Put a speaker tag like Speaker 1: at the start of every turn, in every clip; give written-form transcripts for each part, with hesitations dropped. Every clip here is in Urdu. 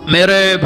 Speaker 1: میرے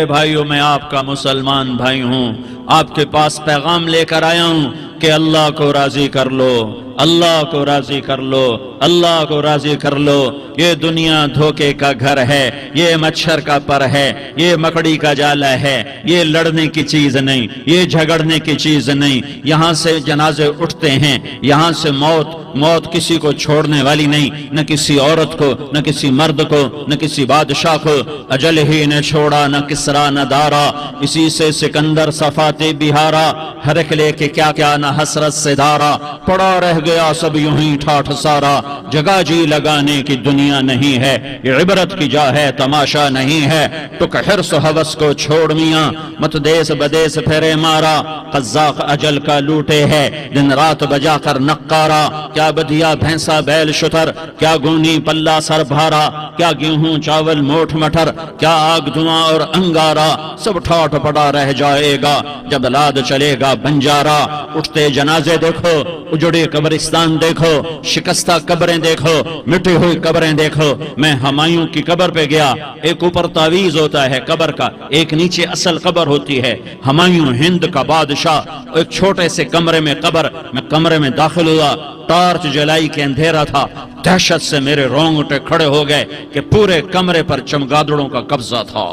Speaker 1: بھائیوں میں آپ کا مسلمان بھائی ہوں، آپ کے پاس پیغام لے کر آیا ہوں کہ اللہ کو راضی کر لو، اللہ کو راضی کر لو، اللہ کو راضی کر لو۔ یہ دنیا دھوکے کا گھر ہے، یہ مچھر کا پر ہے، یہ مکڑی کا جالا ہے، یہ لڑنے کی چیز نہیں، یہ جھگڑنے کی چیز نہیں۔ یہاں سے جنازے اٹھتے ہیں، یہاں سے موت کسی کو چھوڑنے والی نہیں، نہ کسی عورت کو، نہ کسی مرد کو، نہ کسی بادشاہ کو۔ اجل ہی نے چھوڑا نہ کسرا نہ دارا، اسی سے سکندر صفاتی بہارا۔ ہر ایک لے کے کیا کیا نہ حسرت سے دارا، پڑا رہ گیا سب یوں ہی ٹھاٹھ سارا۔ جگہ جی لگانے کی دنیا نہیں ہے، یہ عبرت کی جا ہے تماشا نہیں ہے۔ ٹک حرص و ہوس کو چھوڑ میاں، مت دیس بدیس پھیرے مارا۔ قزاق اجل کا لوٹے ہے، دن رات بجا کر نقارا۔ کیا بدیا بھینسا بیل شتر، کیا گونی پلہ سر بھارا، کیا گیہوں چاول موٹھ مٹر، کیا آگ دھواں اور انگارا۔ سب ٹھاٹ پڑا رہ جائے گا جب لاد چلے گا بنجارا۔ اٹھتے جنازے دیکھو، اجڑے قبرستان دیکھو، شکستہ قبریں دیکھو، مٹی ہوئی قبریں دیکھو۔ میں ہمایوں کی قبر پہ گیا، ایک اوپر تعویذ ہوتا ہے قبر کا، ایک نیچے اصل قبر ہوتی ہے۔ ہمایوں ہند کا بادشاہ، ایک چھوٹے سے کمرے میں قبر، میں کمرے میں داخل ہوا، ٹارچ جلائی کے اندھیرا تھا۔ دہشت سے میرے رونگٹے کھڑے ہو گئے کہ پورے کمرے پر چمگادڑوں کا قبضہ تھا۔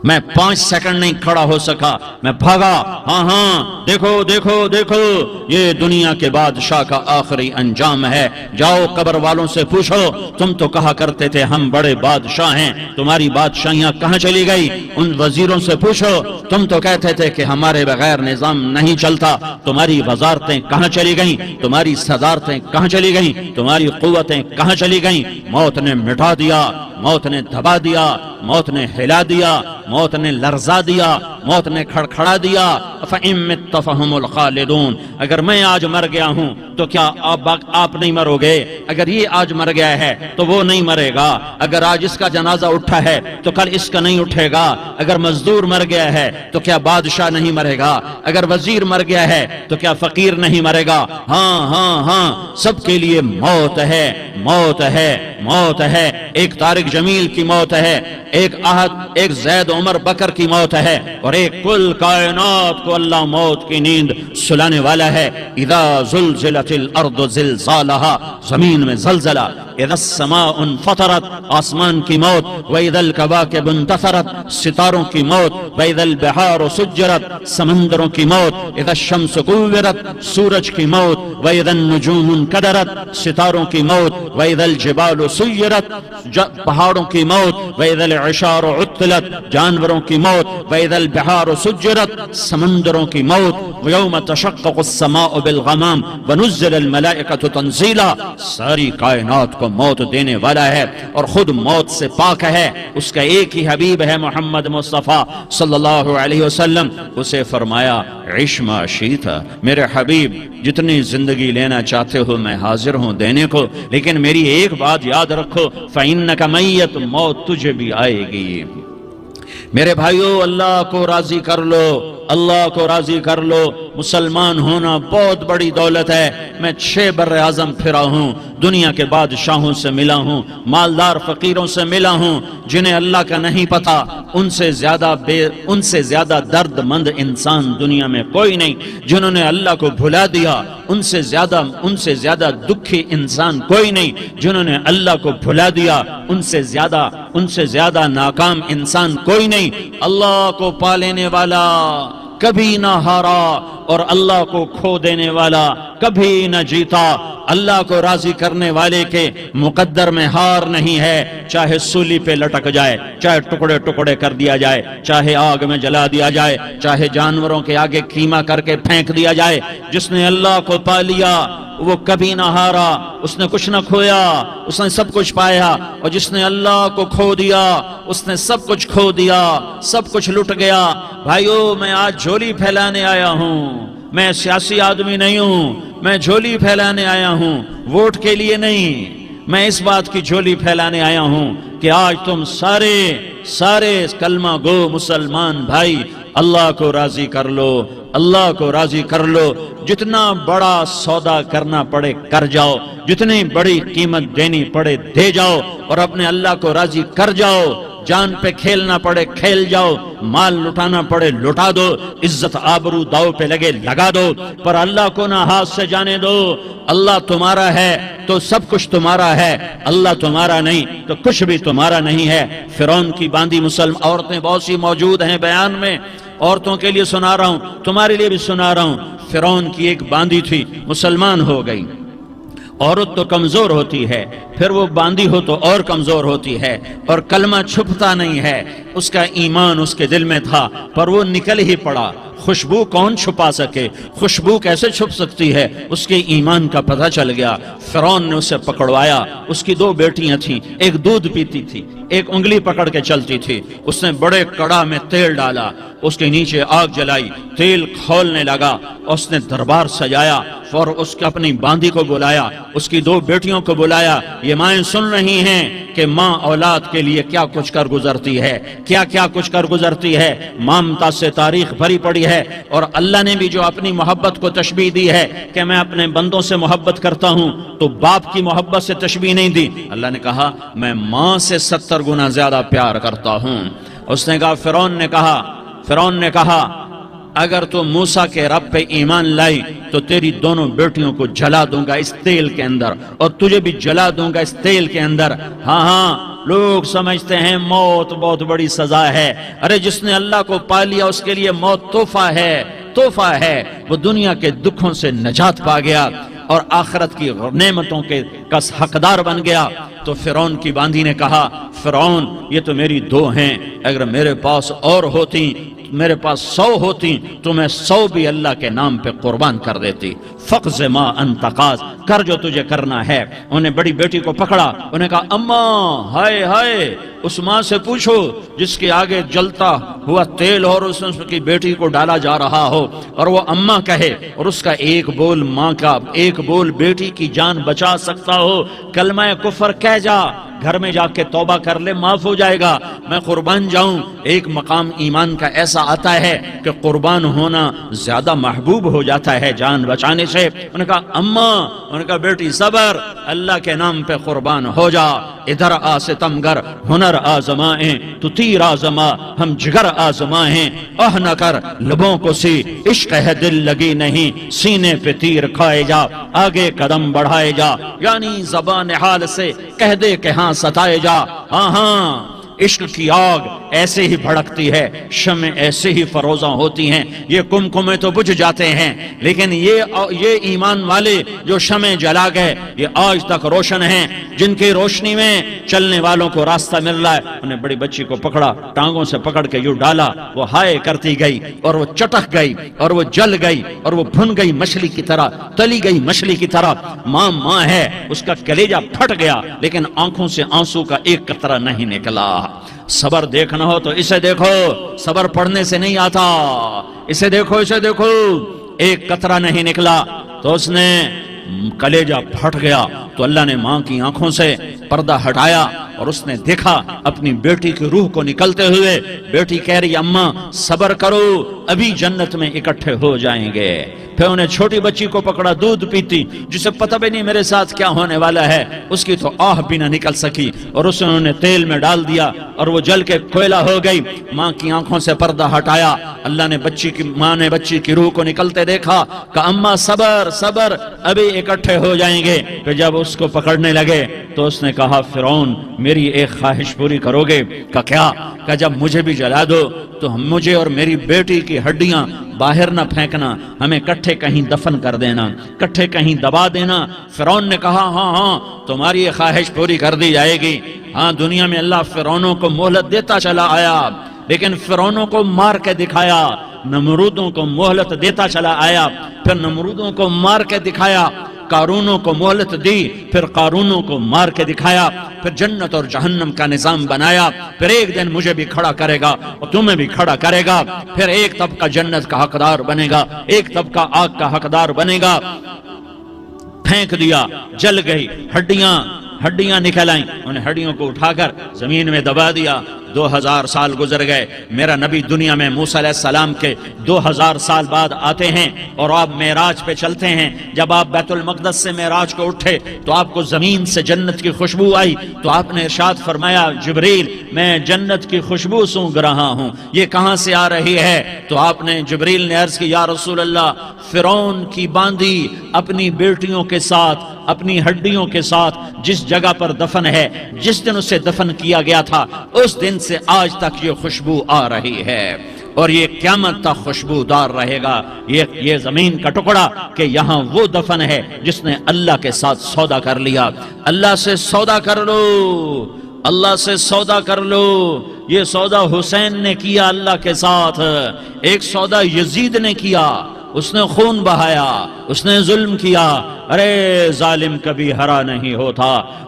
Speaker 1: میں 5 سیکنڈ نہیں کھڑا ہو سکا، میں بھاگا۔ ہاں دیکھو دیکھو دیکھو، یہ دنیا کے بادشاہ کا آخری انجام ہے۔ جاؤ قبر والوں سے پوچھو، تم تو کہا کرتے تھے ہم بڑے بادشاہ ہیں، تمہاری بادشاہیاں کہاں چلی گئی؟ ان وزیروں سے پوچھو، تم تو کہتے تھے کہ ہمارے بغیر نظام نہیں چلتا، تمہاری وزارتیں کہاں چلی گئیں؟ تمہاری صدارتیں کہاں چلی گئیں؟ تمہاری قوتیں کہاں چلی گئیں؟ موت نے مٹا دیا، موت نے دبا دیا، موت نے ہلا دیا، موت نے لرزا دیا، موت نے کھڑکھڑا دیا۔ فَإِن مِتَّ فَهُمُ الْخَالِدُونَ، اگر میں آج مر گیا ہوں تو کیا آپ نہیں مرو گے؟ اگر یہ آج مر گیا ہے تو وہ نہیں مرے گا۔ اگر آج اس کا جنازہ اٹھا ہے تو کل اس کا نہیں اٹھے گا۔ اگر مزدور مر گیا ہے تو کیا بادشاہ نہیں مرے گا؟ اگر وزیر مر گیا ہے تو کیا فقیر نہیں مرے گا؟ ہاں سب کے لیے موت ہے، موت ہے، موت ہے۔ ایک طارق جمیل کی موت ہے، ایک زید عمر بکر کی موت ہے، اور ایک کل کائنات کو اللہ موت کی نیند سلانے والا ہے۔ اذا زلزلت الارض زلزالها، زمین میں زلزلہ۔ اذا السماء انفطرت، آسمان کی موت۔ واذا الكواكب انتثرت، ستاروں کی موت۔ واذا البحار سجرت، سمندروں کی موت۔ اذا الشمس كورت، سورج کی موت۔ واذا النجوم انكدرت، ستاروں کی موت۔ واذا الجبال سيرت، پہاڑوں کی موت۔ واذا العشار عطلت، جانوروں کی موت۔ واذا البحار سجرت، سمندروں کی موت۔ ويوم تشقق السماء بالغمام ونزل الملائكة تنزيلا، ساری کائنات کو موت دینے والا ہے اور خود موت سے پاک ہے۔ اس کا ایک ہی حبیب ہے محمد مصطفیٰ صلی اللہ علیہ وسلم۔ اسے فرمایا عش ما شئت، میرے حبیب جتنی زندگی لینا چاہتے ہو میں حاضر ہوں دینے کو، لیکن میری ایک بات یاد رکھو، فإنک میت، موت تجھے بھی آئے گی۔ میرے بھائیو، اللہ کو راضی کر لو، اللہ کو راضی کر لو۔ مسلمان ہونا بہت بڑی دولت ہے۔ میں 6 بر اعظم پھرا ہوں، دنیا کے بادشاہوں سے ملا ہوں، مالدار فقیروں سے ملا ہوں، جنہیں اللہ کا نہیں پتا۔ ان سے زیادہ درد مند انسان دنیا میں کوئی نہیں۔ جنہوں نے اللہ کو بھلا دیا، ان سے زیادہ دکھی انسان کوئی نہیں۔ جنہوں نے اللہ کو بھلا دیا، ان سے زیادہ ناکام انسان کوئی نہیں۔ اللہ کو پا لینے والا کبھی نہ ہارا، اور اللہ کو کھو دینے والا کبھی نہ جیتا۔ اللہ کو راضی کرنے والے کے مقدر میں ہار نہیں ہے، چاہے سولی پہ لٹک جائے، چاہے ٹکڑے ٹکڑے کر دیا جائے، چاہے آگ میں جلا دیا جائے، چاہے جانوروں کے آگے قیمہ کر کے پھینک دیا جائے۔ جس نے اللہ کو پا لیا وہ کبھی نہ ہارا، اس نے کچھ نہ کھویا، اس نے سب کچھ پایا۔ اور جس نے اللہ کو کھو دیا اس نے سب کچھ کھو دیا، سب کچھ لٹ گیا۔ بھائیو، میں آج جھولی پھیلانے آیا ہوں، میں سیاسی آدمی نہیں ہوں، میں جھولی پھیلانے آیا ہوں، ووٹ کے لیے نہیں۔ میں اس بات کی جھولی پھیلانے آیا ہوں کہ آج تم سارے کلمہ گو مسلمان بھائی اللہ کو راضی کر لو، اللہ کو راضی کر لو۔ جتنا بڑا سودا کرنا پڑے کر جاؤ، جتنی بڑی قیمت دینی پڑے دے جاؤ، اور اپنے اللہ کو راضی کر جاؤ۔ جان پہ کھیلنا پڑے کھیل جاؤ، مال لٹانا پڑے لٹا دو، عزت آبرو داؤ پہ لگے لگا دو، پر اللہ کو نہ ہاتھ سے جانے دو۔ اللہ تمہارا ہے تو سب کچھ تمہارا ہے، اللہ تمہارا نہیں تو کچھ بھی تمہارا نہیں ہے۔ فرعون کی باندھی مسلم عورتیں بہت سی موجود ہیں بیان میں، عورتوں کے لیے سنا رہا ہوں، تمہارے لیے بھی سنا رہا ہوں۔ فرعون کی ایک باندھی تھی، مسلمان ہو گئی۔ عورت تو کمزور ہوتی ہے، پھر وہ باندھی ہو تو اور کمزور ہوتی ہے، اور کلمہ چھپتا نہیں ہے۔ اس کا ایمان اس کے دل میں تھا، پر وہ نکل ہی پڑا۔ خوشبو کون چھپا سکے؟ خوشبو کیسے چھپ سکتی ہے؟ اس کے ایمان کا پتہ چل گیا۔ فرعون نے اسے پکڑوایا۔ اس کی دو بیٹیاں تھیں، ایک دودھ پیتی تھی، ایک انگلی پکڑ کے چلتی تھی۔ اس نے بڑے کڑا میں تیل ڈالا، اس کے نیچے آگ جلائی، تیل کھولنے لگا، اس نے دربار سجایا، اور اس کے اپنی باندھی کو بلایا، اس کی دو بیٹیوں کو بلایا۔ یہ مائیں سن رہی ہیں کہ ماں اولاد کے لیے کیا کچھ کر گزرتی ہے، کیا کیا کچھ کر گزرتی ہے۔ مامتا سے تاریخ بھری پڑی ہے، اور اللہ نے بھی جو اپنی محبت کو تشبیہ دی ہے کہ میں اپنے بندوں سے محبت کرتا ہوں، تو باپ کی محبت سے تشبیہ نہیں دی۔ اللہ نے کہا میں ماں سے 70 گنا زیادہ پیار کرتا ہوں۔ اس نے کہا فرعون نے کہا اگر تو موسیٰ کے رب پہ ایمان لائی تو تیری دونوں بیٹیوں کو جلا دوں گا اس تیل کے اندر، اور تجھے بھی جلا دوں گا اس تیل کے اندر۔ ہاں لوگ سمجھتے ہیں موت بہت بڑی سزا ہے۔ ارے جس نے اللہ کو پا لیا اس کے لیے موت تحفہ ہے۔ وہ دنیا کے دکھوں سے نجات پا گیا اور آخرت کی نعمتوں کے کا حقدار بن گیا۔ تو فرعون کی باندھی نے کہا فرعون یہ تو میری دو ہیں، اگر میرے پاس اور ہوتی، میرے پاس 100 ہوتی تو میں 100 بھی اللہ کے نام پہ قربان کر دیتی۔ فقض ما انت قاض، کر جو تجھے کرنا ہے۔ انہیں بڑی بیٹی کو پکڑا، انہیں کہا اماں ہائے اس ماں سے پوچھو جس کے آگے جلتا ہوا تیل اور اس کی بیٹی کو ڈالا جا رہا ہو، اور وہ اماں کہے، اور اس کا ایک بول ماں کا، ایک بول بیٹی کی جان بچا سکتا ہو، کلمہ کفر کہہ جا، گھر میں جا کے توبہ کر لے، معاف ہو جائے گا، میں قربان جاؤں۔ ایک مقام ایمان کا ایسا آتا ہے کہ قربان ہونا زیادہ محبوب ہو جاتا ہے جان بچانے سے۔ انہوں نے کہا اماں، انہوں نے کہا بیٹی صبر، اللہ کے نام پہ قربان ہو جا۔ ادھر آ ستمگر ہنر آزمائیں، تو تیر آزما ہم جگر آزمائیں، اہ نہ کر لبوں کو سی عشق ہے دل لگی نہیں، سینے پہ تیر کھائے جا، آگے قدم بڑھائے جا، یعنی زبان حال سے کہہ دے کہ ہاں ستائے جا۔ ہاں عشق کی آگ ایسے ہی بھڑکتی ہے، شمع ایسے ہی فروزاں ہوتی ہیں، یہ کمکمے تو بجھ جاتے ہیں، لیکن یہ ایمان والے جو شمع جلا گئے یہ آج تک روشن ہیں، جن کی روشنی میں چلنے والوں کو راستہ مل رہا ہے۔ انہیں بڑی بچی کو پکڑا، ٹانگوں سے پکڑ کے یوں ڈالا، وہ ہائے کرتی گئی، اور وہ چٹک گئی، اور وہ جل گئی، اور وہ بھن گئی مچھلی کی طرح، تلی گئی مچھلی کی طرح۔ ماں ہے، اس کا کلیجہ پھٹ گیا، لیکن آنکھوں سے آنسو کا ایک قطرہ نہیں نکلا۔ صبر دیکھنا ہو تو اسے دیکھو، صبر پڑھنے سے نہیں آتا، اسے دیکھو ایک قطرہ نہیں نکلا تو اس نے کلیجہ پھٹ گیا۔ تو اللہ نے ماں کی آنکھوں سے پردہ ہٹایا اور اس نے دیکھا اپنی بیٹی کی روح کو نکلتے ہوئے۔ بیٹی کہہ رہی اماں صبر کرو، ابھی جنت میں اکٹھے ہو جائیں گے۔ پھر انہیں چھوٹی بچی کو پکڑا، دودھ پیتی، جسے پتہ بھی نہیں میرے ساتھ کیا ہونے والا ہے، اس کی تو آہ بھی نہ نکل سکی، اور اسے انہوں نے تیل میں ڈال دیا اور وہ جل کے کوئلہ ہو گئی۔ ماں کی آنکھوں سے پردہ ہٹایا، اللہ نے ماں نے بچی کی روح کو نکلتے دیکھا کہ اماں صبر ابھی اکٹھے ہو جائیں گے۔ پھر جب اس کو پکڑنے لگے تو اس نے کہا فرعون میری ایک خواہش پوری کرو گے؟ کیا؟ کہ جب مجھے بھی جلا دو تو مجھے اور میری بیٹی کی ہڈیاں باہر نہ پھینکنا، ہمیں کٹھے کہیں دفن کر دینا، کٹھے کہیں دبا دینا۔ فرعون نے کہا ہاں تمہاری یہ خواہش پوری کر دی جائے گی۔ ہاں دنیا میں اللہ فرعونوں کو مہلت دیتا چلا آیا، لیکن فرعونوں کو مار کے دکھایا، نمرودوں کو مہلت دیتا چلا آیا، پھر نمرودوں کو مار کے دکھایا، قارونوں کو مہلت دی، پھر قارونوں کو مار کے دکھایا، پھر جنت اور جہنم کا نظام بنایا، پھر ایک دن مجھے بھی کھڑا کرے گا اور تمہیں بھی کھڑا کرے گا، پھر ایک طبقہ جنت کا حقدار بنے گا، ایک طبقہ آگ کا حقدار بنے گا۔ پھینک دیا، جل گئی، ہڈیاں نکل آئیں، انہیں ہڈیوں کو اٹھا کر زمین میں دبا دیا، 2000 سال گزر گئے، میرا نبی دنیا میں موسیٰ علیہ السلام کے 2000 سال بعد آتے ہیں اور آپ معراج پہ چلتے ہیں۔ جب آپ بیت المقدس سے معراج کو اٹھے تو آپ کو زمین سے جنت کی خوشبو آئی، تو آپ نے ارشاد فرمایا جبریل میں جنت کی خوشبو سونگھ رہا ہوں، یہ کہاں سے آ رہی ہے؟ تو آپ نے جبریل نے عرض کی یا رسول اللہ، فرعون کی باندی اپنی بیٹیوں کے ساتھ، اپنی ہڈیوں کے ساتھ جس جگہ پر دفن ہے، جس دن اسے دفن کیا گیا تھا، اس دن سے آج تک یہ خوشبو آ رہی ہے، اور یہ قیامت تک خوشبودار رہے گا۔ یہ زمین کا ٹکڑا کہ یہاں وہ دفن ہے جس نے اللہ کے ساتھ سودا کر لیا۔ اللہ سے سودا کر لو، اللہ سے سودا کر لو۔ یہ سودا حسین نے کیا اللہ کے ساتھ، ایک سودا یزید نے کیا، اس نے خون بہایا، اس نے ظلم کیا۔ ارے ظالم کبھی ہرا نہیں ہوتا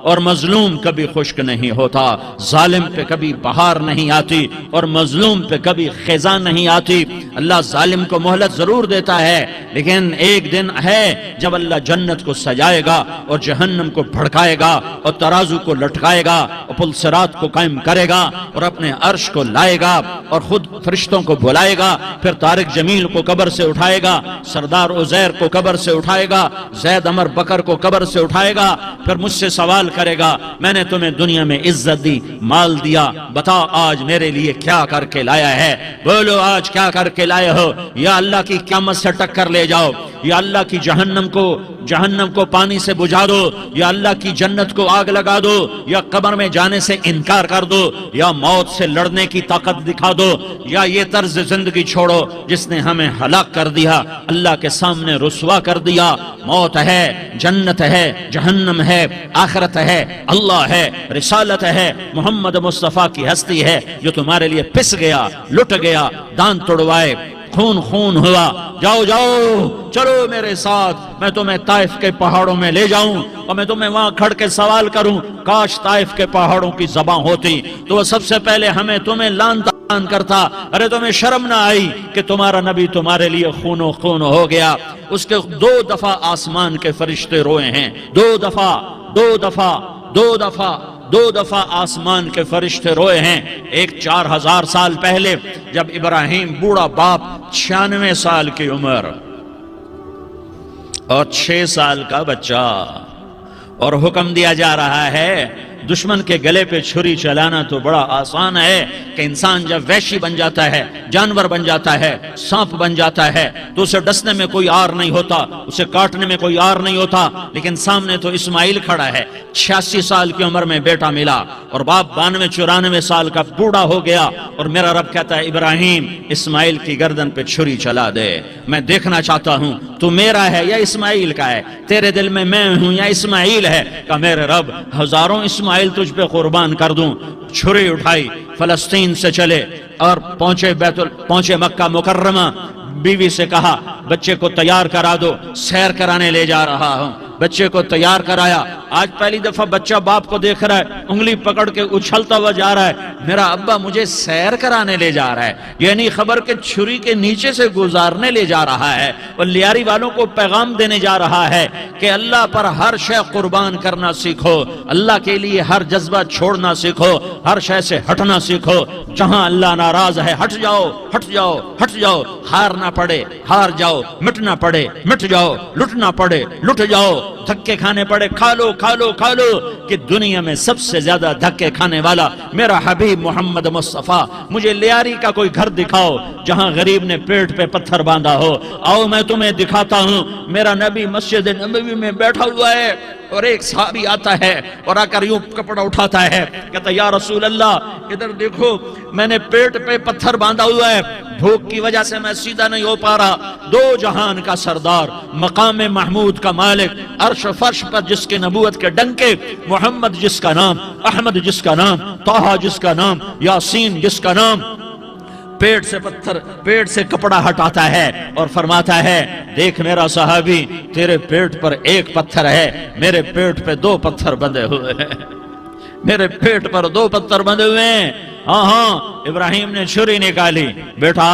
Speaker 1: اور مظلوم کبھی خشک نہیں ہوتا، ظالم پہ کبھی بہار نہیں آتی اور مظلوم پہ کبھی خزاں نہیں آتی۔ اللہ ظالم کو مہلت ضرور دیتا ہے، لیکن ایک دن ہے جب اللہ جنت کو سجائے گا اور جہنم کو بھڑکائے گا اور ترازو کو لٹکائے گا اور پل صراط کو قائم کرے گا اور اپنے عرش کو لائے گا اور خود فرشتوں کو بلائے گا، پھر طارق جمیل کو قبر سے اٹھائے گا، سردار عزیر کو قبر سے اٹھائے گا، زید عمر بکر کو قبر سے اٹھائے گا، پھر مجھ سے سوال کرے گا میں نے تمہیں دنیا میں عزت دی، مال دیا، بتاؤ آج میرے لیے کیا کر کے لایا ہے؟ بولو آج کیا کر کے لائے ہو؟ یا اللہ کی قیامت سے ٹکر لے جاؤ، یا اللہ کی جہنم کو پانی سے بجھا دو، یا اللہ کی جنت کو آگ لگا دو، یا قبر میں جانے سے انکار کر دو، یا موت سے لڑنے کی طاقت دکھا دو، یا یہ طرز زندگی چھوڑو جس نے ہمیں ہلاک کر دیا، اللہ کے سامنے رسوا کر دیا۔ موت ہے، جنت ہے، جہنم ہے، آخرت ہے، اللہ ہے، رسالت ہے، محمد مصطفیٰ کی ہستی ہے جو تمہارے لیے پس گیا، لٹ گیا، دان توڑوائے، خون ہوا۔ جاؤ چلو میرے ساتھ، میں تمہیں طائف کے پہاڑوں میں لے جاؤں اور میں تمہیں وہاں کھڑ کے سوال کروں، کاش طائف کے پہاڑوں کی زبان ہوتی تو وہ سب سے پہلے تمہیں لان تان کرتا۔ ارے تمہیں شرم نہ آئی کہ تمہارا نبی تمہارے لیے خون ہو گیا؟ اس کے 2 دفعہ آسمان کے فرشتے روئے ہیں، 2 دفعہ آسمان کے فرشتے روئے ہیں۔ ایک 4000 سال پہلے جب ابراہیم بوڑھا باپ 96 سال کی عمر اور 6 سال کا بچہ، اور حکم دیا جا رہا ہے دشمن کے گلے پہ چھری چلانا تو بڑا آسان ہے کہ انسان جب وحشی بن جاتا ہے، جانور بن جاتا ہے، سانپ بن جاتا ہے تو اسے ڈسنے میں کوئی آر نہیں ہوتا، اسے کاٹنے میں کوئی آر نہیں ہوتا، لیکن سامنے تو اسماعیل کھڑا ہے، 86 سال کی عمر میں بیٹا ملا اور باپ 92-94 سال کا بوڑھا ہو گیا، اور میرا رب کہتا ہے ابراہیم اسماعیل کی گردن پہ چھری چلا دے، میں دیکھنا چاہتا ہوں تو میرا ہے یا اسماعیل کا ہے، تیرے دل میں میں ہوں یا اسماعیل ہے؟ کہ میرے رب ہزاروں اسماعیل تجھ پہ قربان کر دوں۔ چھری اٹھائی، فلسطین سے چلے اور پہنچے مکہ مکرمہ، بیوی سے کہا بچے کو تیار کرا دو، سیر کرانے لے جا رہا ہوں۔ بچے کو تیار کرایا، آج پہلی دفعہ بچہ باپ کو دیکھ رہا ہے، انگلی پکڑ کے اچھلتا ہوا جا رہا ہے، میرا ابا مجھے سیر کرانے لے جا رہا ہے، یعنی خبر کے چھری کے نیچے سے گزارنے لے جا رہا ہے، اور لیاری والوں کو پیغام دینے جا رہا ہے کہ اللہ پر ہر شے قربان کرنا سیکھو، اللہ کے لیے ہر جذبہ چھوڑنا سیکھو، ہر شے سے ہٹنا سیکھو، جہاں اللہ ناراض ہے ہٹ جاؤ، ہار نہ پڑے ہار جاؤ، مٹنا پڑے مٹ جاؤ، لٹنا پڑے لٹ جاؤ، دھکے کھانے پڑے کھا لو کہ دنیا میں سب سے زیادہ دھکے کھانے والا میرا حبیب محمد مصطفیٰ۔ مجھے لیاری کا کوئی گھر دکھاؤ جہاں غریب نے پیٹ پہ پتھر باندھا ہو، آؤ میں تمہیں دکھاتا ہوں۔ میرا نبی مسجد نبوی میں بیٹھا ہوا ہے اور ایک صحابی آتا ہے اور آ کر یوں کپڑا اٹھاتا ہے، کہتا یا رسول اللہ ادھر دیکھو، میں نے پیٹ پہ پتھر باندھا ہوا ہے، بھوک کی وجہ سے میں سیدھا نہیں ہو پا رہا۔ 2 جہان کا سردار، مقام محمود کا مالک، عرش و فرش پر جس کے نبوت کے ڈنکے، محمد جس کا نام، احمد جس کا نام، طہ جس کا نام، یاسین جس کا نام، پیٹ سے کپڑا ہٹاتا ہے اور فرماتا ہے دیکھ میرا صحابی، تیرے پیٹ پر 1 پتھر ہے، میرے پیٹ پہ 2 پتھر بندھے ہوئے ہیں، میرے پیٹ پر 2 پتھر بندھے ہوئے ہیں۔ ہاں ابراہیم نے چھری نکالی، بیٹا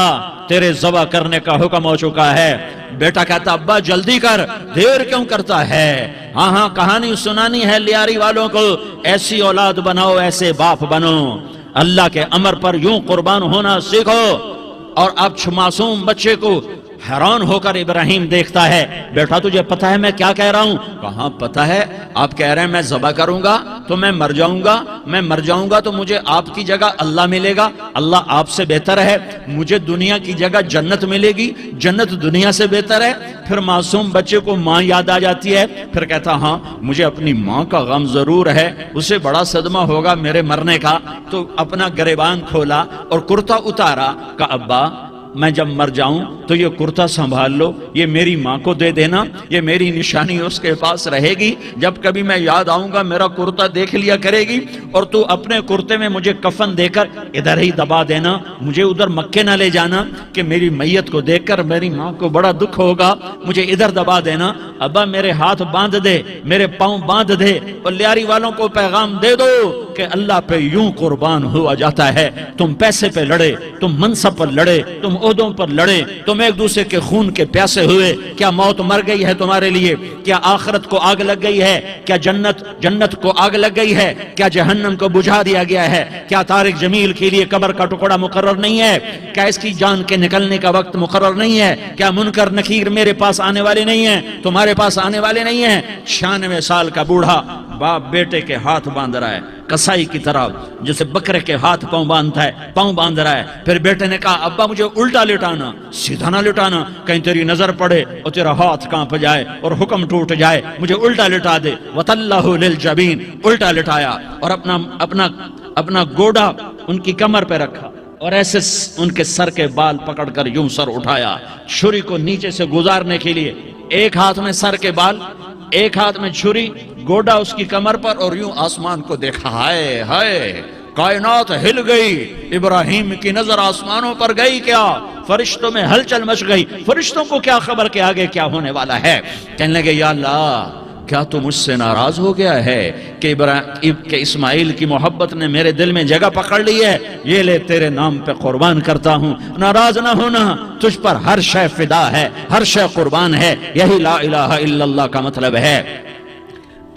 Speaker 1: تیرے ذبح کرنے کا حکم ہو چکا ہے۔ بیٹا کہتا ابا جلدی کر، دیر کیوں کرتا ہے؟ ہاں کہانی سنانی ہے لیاری والوں کو، ایسی اولاد بناؤ، ایسے باپ بنو۔ اللہ کے امر پر یوں قربان ہونا سیکھو۔ اور اب معصوم بچے کو حیران ہو کر ابراہیم دیکھتا ہے، بیٹا تجھے پتہ ہے میں کیا کہہ رہا ہوں؟ کہاں پتہ ہے، آپ کہہ رہے ہیں میں ذبح کروں گا تو میں مر جاؤں گا تو مجھے آپ کی جگہ اللہ ملے گا، اللہ آپ سے بہتر ہے، مجھے دنیا کی جگہ جنت ملے گی، جنت دنیا سے بہتر ہے۔ پھر معصوم بچے کو ماں یاد آ جاتی ہے، پھر کہتا ہاں مجھے اپنی ماں کا غم ضرور ہے، اسے بڑا صدمہ ہوگا میرے مرنے کا۔ تو اپنا گریبان کھولا اور کرتا اتارا، کہا ابا میں جب مر جاؤں تو یہ کرتا سنبھال لو، یہ میری ماں کو دے دینا، یہ میری نشانی اس کے پاس رہے گی، جب کبھی میں یاد آؤں گا میرا کرتا دیکھ لیا کرے گی، اور تو اپنے کرتے میں مجھے کفن دے کر ادھر ہی دبا دینا، مجھے ادھر مکے نہ لے جانا کہ میری میت کو دیکھ کر میری ماں کو بڑا دکھ ہوگا، مجھے ادھر دبا دینا۔ ابا میرے ہاتھ باندھ دے، میرے پاؤں باندھ دے، اور لیاری والوں کو پیغام دے دو کہ اللہ پہ یوں قربان ہوا جاتا ہے۔ تم پیسے پہ لڑے، تم منصب پر لڑے، تم عہدوں پر لڑے، تم ایک دوسرے کے خون کے پیاسے ہوئے، کیا موت مر گئی ہے تمہارے لیے؟ کیا آخرت کو آگ لگ گئی ہے؟ کیا جنت کو آگ لگ گئی ہے؟ کیا جہنم کو بجھا دیا گیا ہے؟ کیا طارق جمیل کے لیے قبر کا ٹکڑا مقرر نہیں ہے؟ کیا اس کی جان کے نکلنے کا وقت مقرر نہیں ہے؟ کیا منکر نکیر میرے پاس آنے والے نہیں ہیں، تمہارے پاس آنے والے نہیں ہیں؟ 96 سال کا بوڑھا باپ بیٹے کے ہاتھ باندھ رہا ہے کسائی کی طرح، جسے بکرے کے ہاتھ پاؤں باندھ رہا ہے۔ پھر بیٹے نے کہا ابا مجھے الٹا لٹانا، سیدھا نہ لٹانا، کہیں تیری نظر پڑے اور تیرا ہاتھ کانپ جائے اور حکم ٹوٹ جائے، مجھے الٹا لٹا دے۔ وَتَلَّهُ لِلْجَبِينِ، الٹا لٹایا اور اپنا گوڑا ان کی کمر پہ رکھا، اور ایسے ان کے سر کے بال پکڑ کر یوں سر اٹھایا، چھری کو نیچے سے گزارنے کے لیے، ایک ہاتھ میں سر کے بال، ایک ہاتھ میں چھری، گوڑا اس کی کمر پر، اور یوں آسمان کو دیکھا۔ ہائے ہائے، کائنات ہل گئی، ابراہیم کی نظر آسمانوں پر گئی، کیا فرشتوں میں ہلچل مچ گئی، فرشتوں کو کیا خبر کہ آگے کیا ہونے والا ہے؟ کہنے لگے یا اللہ کیا تو مجھ سے ناراض ہو گیا ہے کہ اسماعیل کی محبت نے میرے دل میں جگہ پکڑ لی ہے؟ یہ لے تیرے نام پہ قربان کرتا ہوں، ناراض نہ ہونا، تجھ پر ہر شے فدا ہے، ہر شے قربان ہے، یہی لا الہ الا اللہ کا مطلب ہے۔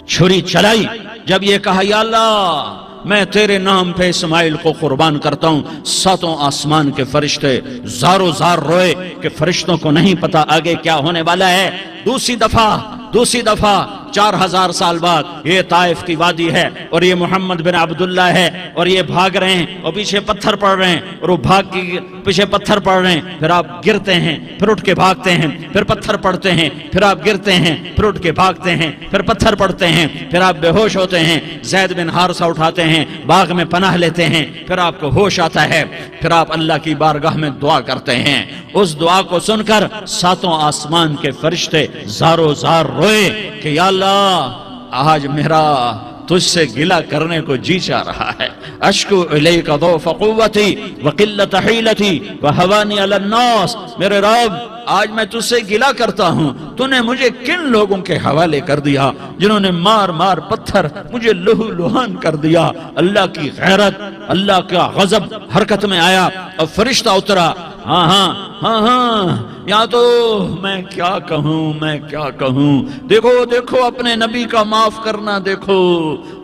Speaker 1: چھری چلائی، جب یہ کہا یا اللہ میں تیرے نام پہ اسماعیل کو قربان کرتا ہوں، 7 آسمان کے فرشتے زارو زار روئے کہ فرشتوں کو نہیں پتا آگے کیا ہونے والا ہے۔ دوسری دفعہ 4000 سال بعد یہ طائف کی وادی ہے، اور یہ محمد بن عبداللہ ہے، اور یہ بھاگ رہے ہیں اور پیچھے پتھر پڑ رہے ہیں، اور وہ بھاگ کے پیچھے پتھر پڑ رہے ہیں، پھر آپ گرتے ہیں، پھر اٹھ کے بھاگتے ہیں، پھر پتھر پڑتے ہیں، پھر آپ گرتے ہیں، پھر اٹھ کے بھاگتے ہیں، پھر پتھر پڑتے ہیں، پھر آپ بے ہوش ہوتے ہیں، زید بن حارثہ اٹھاتے ہیں، باغ میں پناہ لیتے ہیں، پھر آپ کو ہوش آتا ہے، پھر آپ اللہ کی بارگاہ میں دعا کرتے ہیں۔ اس دعا کو سن کر 7 آسمان کے فرشتے زارو زار روئے کہ یا اللہ آج میرا تجھ سے گلہ کرنے کو جی چاہ رہا ہے، اشکو الیک ضعف قوتی وقلت حیلتی وہوانی علی الناس، میرے رب آج میں تجھ سے گلہ کرتا ہوں، تو نے مجھے کن لوگوں کے حوالے کر دیا جنہوں نے مار مار پتھر مجھے لہو لہان کر دیا۔ اللہ کی غیرت، اللہ کا غضب حرکت میں آیا اور فرشتہ اترا۔ ہاں یا تو میں کیا کہوں، دیکھو اپنے نبی کا معاف کرنا،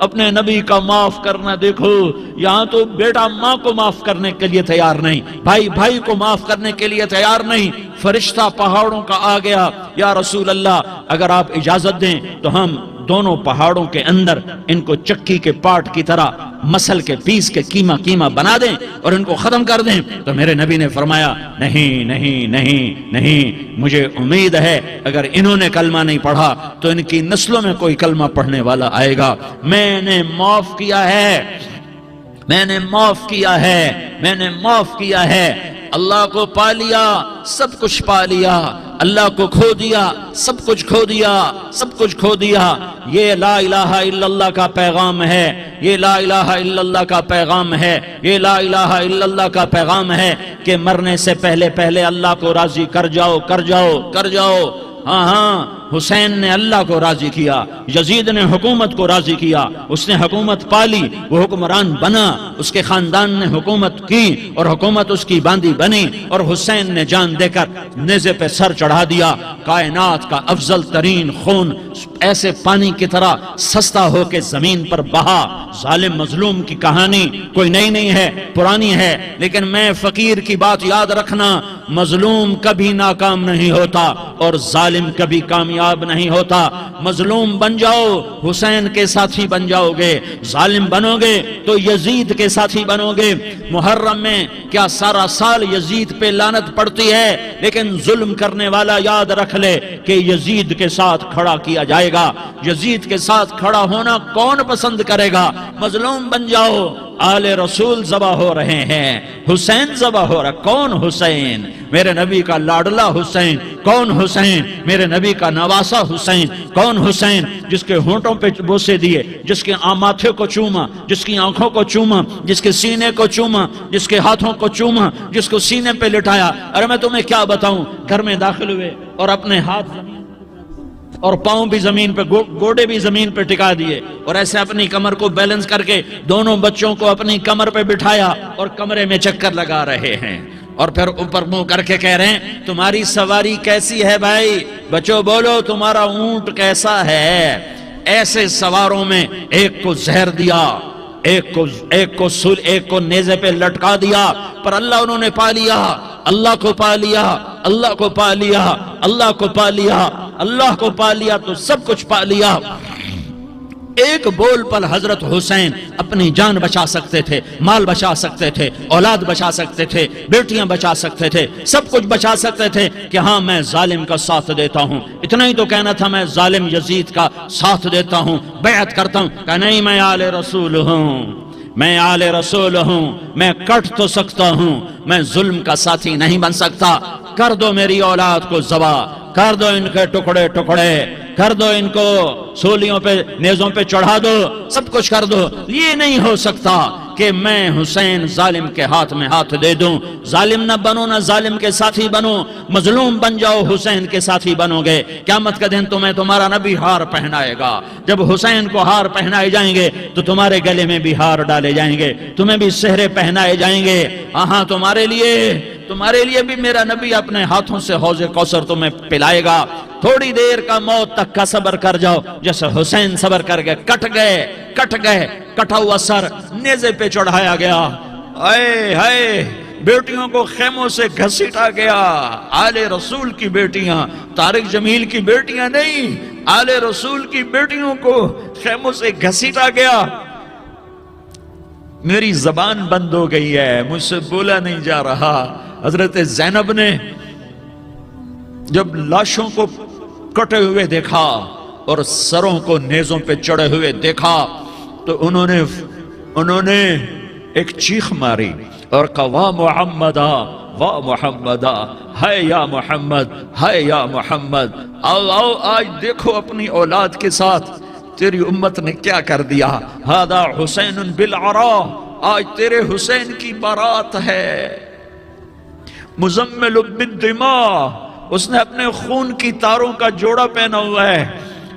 Speaker 1: اپنے نبی کا معاف کرنا دیکھو۔ یہاں تو بیٹا ماں کو معاف کرنے کے لیے تیار نہیں، بھائی کو معاف کرنے کے لیے تیار نہیں، فرشتہ پہاڑوں کا آ گیا، یا رسول اللہ اگر آپ اجازت دیں تو ہم دونوں پہاڑوں کے اندر ان کو چکی کے پاٹ کی طرح مسل کے پیس کے کیما بنا دیں اور ان کو ختم کر دیں۔ تو میرے نبی نے فرمایا نہیں، مجھے امید ہے اگر انہوں نے کلمہ نہیں پڑھا تو ان کی نسلوں میں کوئی کلمہ پڑھنے والا آئے گا۔ میں نے معاف کیا ہے، اللہ کو پا لیا، سب کچھ پا لیا، اللہ کو کھو دیا، سب کچھ کھو دیا۔ یہ لا الہ الا اللہ کا پیغام ہے، یہ لا الہ الا اللہ کا پیغام ہے، یہ لا الہ الا اللہ کا پیغام ہے کہ مرنے سے پہلے اللہ کو راضی کر جاؤ۔ ہاں حسین نے اللہ کو راضی کیا، یزید نے حکومت کو راضی کیا، اس نے حکومت پالی، وہ حکمران بنا، اس کے خاندان نے حکومت کی اور حکومت اس کی باندھی بنی، اور حسین نے جان دے کر نیزے پہ سر چڑھا دیا۔ کائنات کا افضل ترین خون ایسے پانی کی طرح سستا ہو کے زمین پر بہا۔ ظالم مظلوم کی کہانی کوئی نئی نہیں ہے، پرانی ہے، لیکن میں فقیر کی بات یاد رکھنا، مظلوم کبھی ناکام نہیں ہوتا اور ظالم کبھی کامیاب نہیں ہوتا۔ مظلوم بن جاؤ حسین کے ساتھی بن جاؤ گے، ظالم بنو گے تو یزید کے ساتھی بنو گے۔ محرم میں کیا سارا سال یزید پہ لعنت پڑتی ہے، لیکن ظلم کرنے والا یاد رکھ لے کہ یزید کے ساتھ کھڑا کیا جائے گا۔ یزید کے ساتھ کھڑا ہونا کون پسند کرے گا؟ مظلوم بن جاؤ۔ آل رسول ذبح ہو رہے ہیں، حسین ذبح ہو رہا۔ کون حسین؟ میرے نبی کا لاڈلا حسین۔ کون حسین؟ میرے نبی کا نواسا حسین۔ کون حسین؟ جس کے ہونٹوں پہ بوسے دیے، جس کے ماتھے کو چوما، جس کی آنکھوں کو چوما، جس کے سینے کو چوما، جس کے ہاتھوں کو چوما، جس کو سینے پہ لٹایا۔ ارے میں تمہیں کیا بتاؤں، گھر میں داخل ہوئے اور اپنے ہاتھ زمین اور پاؤں بھی زمین پہ، گوڑے بھی زمین پہ ٹکا دیے، اور ایسے اپنی کمر کو بیلنس کر کے دونوں بچوں کو اپنی کمر پہ بٹھایا اور کمرے میں چکر لگا رہے ہیں، اور پھر اوپر منہ کر کے کہہ رہے ہیں تمہاری سواری کیسی ہے بھائی؟ بچوں بولو تمہارا اونٹ کیسا ہے؟ ایسے سواروں میں ایک کو زہر دیا، ایک کو نیزے پہ لٹکا دیا، پر اللہ انہوں نے پا لیا، اللہ کو پا لیا، اللہ کو پا لیا، اللہ کو پا لیا، اللہ کو پا لیا تو سب کچھ پا لیا۔ ایک بول پر حضرت حسین اپنی جان بچا سکتے تھے، مال بچا سکتے تھے، اولاد بچا سکتے تھے، بیٹیاں بچا سکتے تھے، سب کچھ بچا سکتے تھے کہ ہاں میں ظالم کا ساتھ دیتا ہوں۔ اتنا ہی تو کہنا تھا میں ظالم یزید کا ساتھ دیتا ہوں، بیعت کرتا ہوں، کہ نہیں میں آل رسول ہوں، میں آل رسول ہوں، میں کٹ تو سکتا ہوں، میں ظلم کا ساتھی نہیں بن سکتا۔ کر دو میری اولاد کو ذبح، کر دو ان کے ٹکڑے ٹکڑے، کر دو ان کو سولیوں پہ نیزوں پہ چڑھا دو، سب کچھ کر دو۔ یہ نہیں ہو سکتا کہ میں حسین ظالم کے ہاتھ میں ہاتھ دے دوں۔ ظالم نہ بنو، نہ ظالم کے ساتھی بنو، مظلوم بن جاؤ، حسین کے ساتھی بنو گے۔ قیامت کا دن تمہیں تمہارا نبی ہار پہنائے گا۔ جب حسین کو ہار پہنائے جائیں گے تو تمہارے گلے میں بھی ہار ڈالے جائیں گے، تمہیں بھی سہرے پہنائے جائیں گے۔ ہاں تمہارے لیے بھی میرا نبی اپنے ہاتھوں سے حوض کوثر تمہیں پلائے گا۔ تھوڑی دیر کا موت تک کا صبر کر جاؤ، جیسے حسین صبر کر گئے، کٹ گئے، کٹا ہوا سر نیزے پہ چڑھایا گیا۔ اے ہائے، بیٹیوں کو خیموں سے گھسیٹا گیا۔ آل رسول کی بیٹیاں، طارق جمیل کی بیٹیاں نہیں، آل رسول کی بیٹیوں کو خیموں سے گھسیٹا گیا۔ میری زبان بند ہو گئی ہے، مجھ سے بولا نہیں جا رہا۔ حضرت زینب نے جب لاشوں کو کٹے ہوئے دیکھا اور سروں کو نیزوں پہ چڑھے ہوئے دیکھا تو انہوں نے ایک چیخ ماری اور کہا واہ محمدہ، واہ محمدہ، ہے یا محمد، ہے یا محمد۔ آؤ آج دیکھو اپنی اولاد کے ساتھ تیری امت نے کیا کر دیا۔ ہذا حسین بالعراء، آج تیرے حسین کی بارات ہے۔ مزمل بالدماء، اس نے اپنے خون کی تاروں کا جوڑا پہنا ہوا ہے۔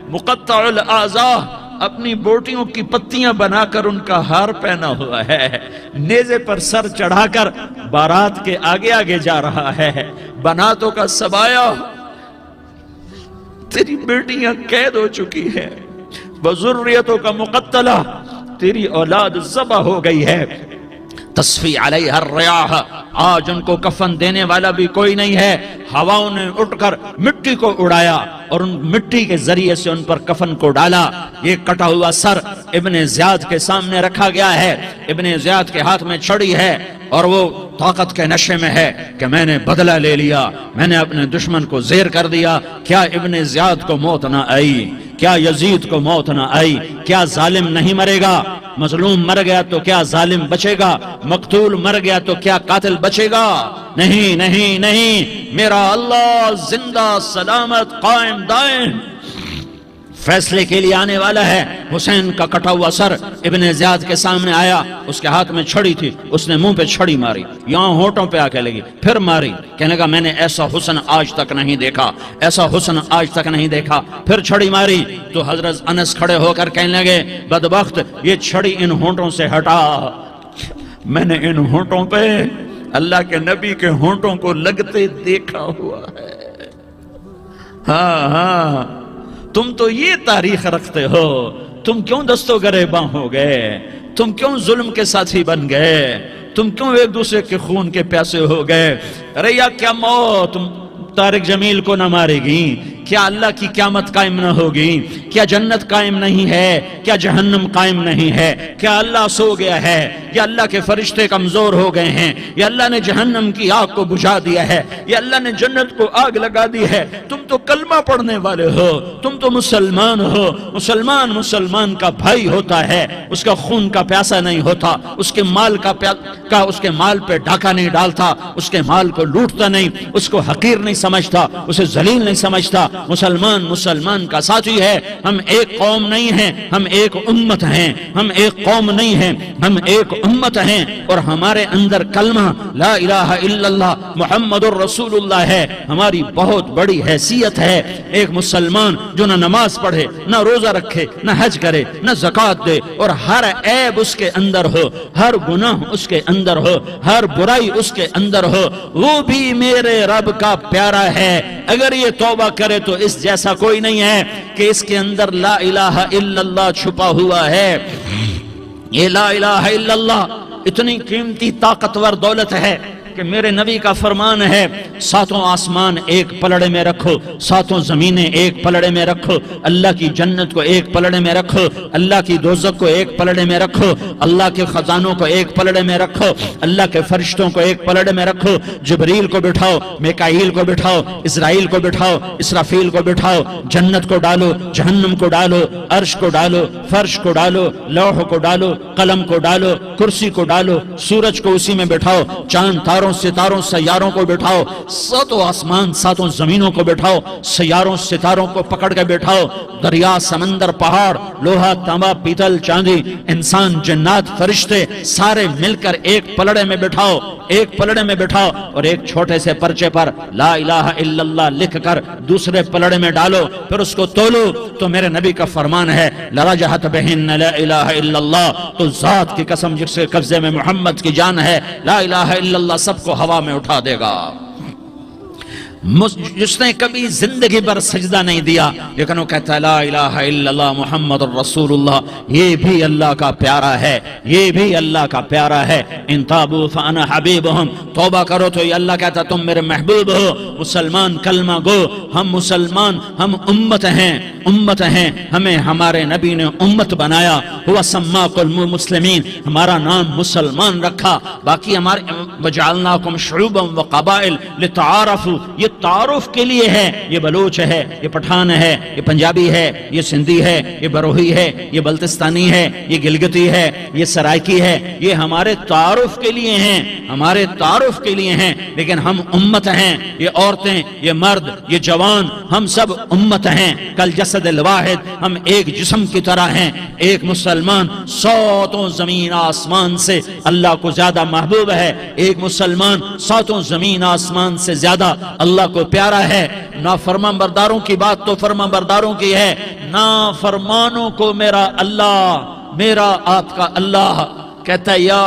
Speaker 1: مقطع الاعضاء، اپنی بوٹیوں کی پتیاں بنا کر ان کا ہار پہنا ہوا ہے۔ نیزے پر سر چڑھا کر بارات کے آگے آگے جا رہا ہے۔ بناتوں کا سبایا، تیری بیٹیاں قید ہو چکی ہیں، وذریتوں کا مقتلہ، تیری اولاد ذبح ہو گئی ہے۔ تصفی علیہ الریاح، آج ان کو کفن دینے والا بھی کوئی نہیں ہے۔ ہواؤں نے اٹھ کر مٹی کو اڑایا اور ان مٹی کے ذریعے سے ان پر کفن کو ڈالا۔ یہ کٹا ہوا سر ابن زیاد کے سامنے رکھا گیا ہے۔ ابن زیاد کے ہاتھ میں چھڑی ہے اور وہ طاقت کے نشے میں ہے کہ میں نے بدلہ لے لیا، میں نے اپنے دشمن کو زیر کر دیا۔ کیا ابن زیاد کو موت نہ آئی؟ کیا یزید کو موت نہ آئی؟ کیا ظالم نہیں مرے گا؟ مظلوم مر گیا تو کیا ظالم بچے گا؟ مقتول مر گیا تو کیا قاتل بچے گا؟ نہیں نہیں نہیں، میرا اللہ زندہ سلامت قائم دائم فیصلے کے لیے آنے والا ہے۔ حسین کا کٹا ہوا سر ابن زیاد کے سامنے آیا، اس کے ہاتھ میں چھڑی تھی، اس نے منہ پہ چھڑی ماری، یہاں ہونٹوں پہ آ کے لگی، پھر ماری، کہنے لگا میں نے ایسا حسن آج تک نہیں دیکھا، ایسا حسن آج تک نہیں دیکھا، پھر چھڑی ماری تو حضرت انس کھڑے ہو کر کہنے لگے بدبخت یہ چھڑی ان ہونٹوں سے ہٹا، میں نے ان ہونٹوں پہ اللہ کے نبی کے ہونٹوں کو لگتے دیکھا ہوا ہے۔ ہاں تم تو یہ تاریخ رکھتے ہو، تم کیوں دستوں گریباں ہو گئے، تم کیوں ظلم کے ساتھی بن گئے، تم کیوں ایک دوسرے کے خون کے پیاسے ہو گئے؟ ارے یا کیا موت طارق جمیل کو نہ مارے گی؟ کیا اللہ کی قیامت قائم نہ ہوگی؟ کیا جنت قائم نہیں ہے؟ کیا جہنم قائم نہیں ہے؟ کیا اللہ سو گیا ہے؟ یا اللہ کے فرشتے کمزور ہو گئے ہیں؟ یا اللہ نے جہنم کی آگ کو بجھا دیا ہے؟ یا اللہ نے جنت کو آگ لگا دی ہے؟ تم تو کلمہ پڑھنے والے ہو، تم تو مسلمان ہو۔ مسلمان مسلمان کا بھائی ہوتا ہے، اس کا خون کا پیاسا نہیں ہوتا، اس کے مال اس کے مال پہ ڈاکہ نہیں ڈالتا، اس کے مال کو لوٹتا نہیں، اس کو حقیر نہیں سمجھتا، اسے ذلیل نہیں سمجھتا۔ مسلمان مسلمان کا ساتھی ہے۔ ہم ایک قوم نہیں ہیں، ہم ایک امت ہیں، ہم ایک قوم نہیں ہیں، ہم ایک امت ہیں، اور ہمارے اندر کلمہ لا الہ الا اللہ محمد الرسول اللہ ہے، ہماری بہت بڑی حیثیت ہے۔ ایک مسلمان جو نہ نماز پڑھے، نہ روزہ رکھے، نہ حج کرے، نہ زکوٰۃ دے، اور ہر عیب اس کے اندر ہو، ہر گناہ اس کے اندر ہو، ہر برائی اس کے اندر ہو، وہ بھی میرے رب کا پیارا ہے۔ اگر یہ توبہ کرے تو اس جیسا کوئی نہیں ہے کہ اس کے اندر لا الہ الا اللہ چھپا ہوا ہے۔ یہ لا الہ الا اللہ اتنی قیمتی طاقتور دولت ہے کہ میرے نبی کا فرمان ہے ساتوں آسمان ایک پلڑے میں رکھو، ساتوں زمینیں ایک پلڑے میں رکھو، اللہ کی جنت کو ایک پلڑے میں رکھو، اللہ کی دوزخ کو ایک پلڑے میں رکھو، اللہ کے خزانوں کو ایک پلڑے میں رکھو، اللہ کے فرشتوں کو ایک پلڑے میں رکھو، جبریل کو بٹھاؤ، میکائیل کو بٹھاؤ، اسرائیل کو بٹھاؤ، اسرافیل کو بٹھاؤ، جنت کو ڈالو، جہنم کو ڈالو، عرش کو ڈالو، فرش کو ڈالو، لوح کو ڈالو، قلم کو ڈالو، کرسی کو ڈالو، سورج کو اسی میں بٹھاؤ، چاند تاروں ستاروں سیاروں کو بٹھاؤ، ساتوں آسمان ساتوں زمینوں کو بٹھاؤ، سیاروں ستاروں کو پکڑ کے بٹھاؤ، دریا سمندر پہاڑ لوہا تانبا پیتل چاندی انسان جنات فرشتے سارے مل کر ایک پلڑے میں بٹھاؤ، ایک پلڑے میں بٹھاؤ، اور ایک چھوٹے سے پرچے پر لا الہ الا اللہ لکھ کر دوسرے پلڑے میں ڈالو، پھر اس کو تولو تو میرے نبی کا فرمان ہے لرجحت بہن لا الہ الا اللہ، تو ذات کی قسم جس کے قبضے میں محمد کی جان ہے، لا الہ الا اللہ سب کو ہوا میں اٹھا دے گا۔ جس نے کبھی زندگی بھر سجدہ نہیں دیا لیکن وہ کہتا ہے لا الہ الا اللہ محمد الرسول اللہ، یہ بھی اللہ کا پیارا ہے، یہ بھی اللہ کا پیارا ہے۔ ان تابوا فانا حبیبہم، توبہ کرو تو یہ اللہ کہتا تم میرے محبوب ہو۔ مسلمان کلمہ گو، ہم مسلمان، ہم امت ہیں، امت ہیں، ہمیں ہمارے نبی نے امت بنایا، ہوا سماکم المسلمین، ہمارا نام مسلمان رکھا، باقی ہمارے وجعلناکم شعوبا وقبائل لتعارفوا، یہ تعارف کے لیے ہے، یہ بلوچ ہے، یہ پٹھان ہے، یہ پنجابی ہے، یہ سندھی ہے، یہ بروہی ہے، یہ بلتستانی ہے، یہ گلگتی ہے، یہ سرائکی ہے، یہ ہمارے تعارف کے لیے ہیں، ہمارے تعارف کے لیے ہیں، لیکن ہم امت ہیں، یہ عورتیں، یہ مرد، یہ جوان، ہم سب امت ہیں، کل جسد الواحد، ہم ایک جسم کی طرح ہیں۔ ایک مسلمان ساتوں زمین آسمان سے اللہ کو زیادہ محبوب ہے، ایک مسلمان ساتوں زمین آسمان سے زیادہ اللہ کو پیارا ہے۔ نافرمان برداروں کی بات تو فرمان برداروں کی ہے، نافرمانوں کو میرا اللہ، میرا آپ کا اللہ کہتا ہے یا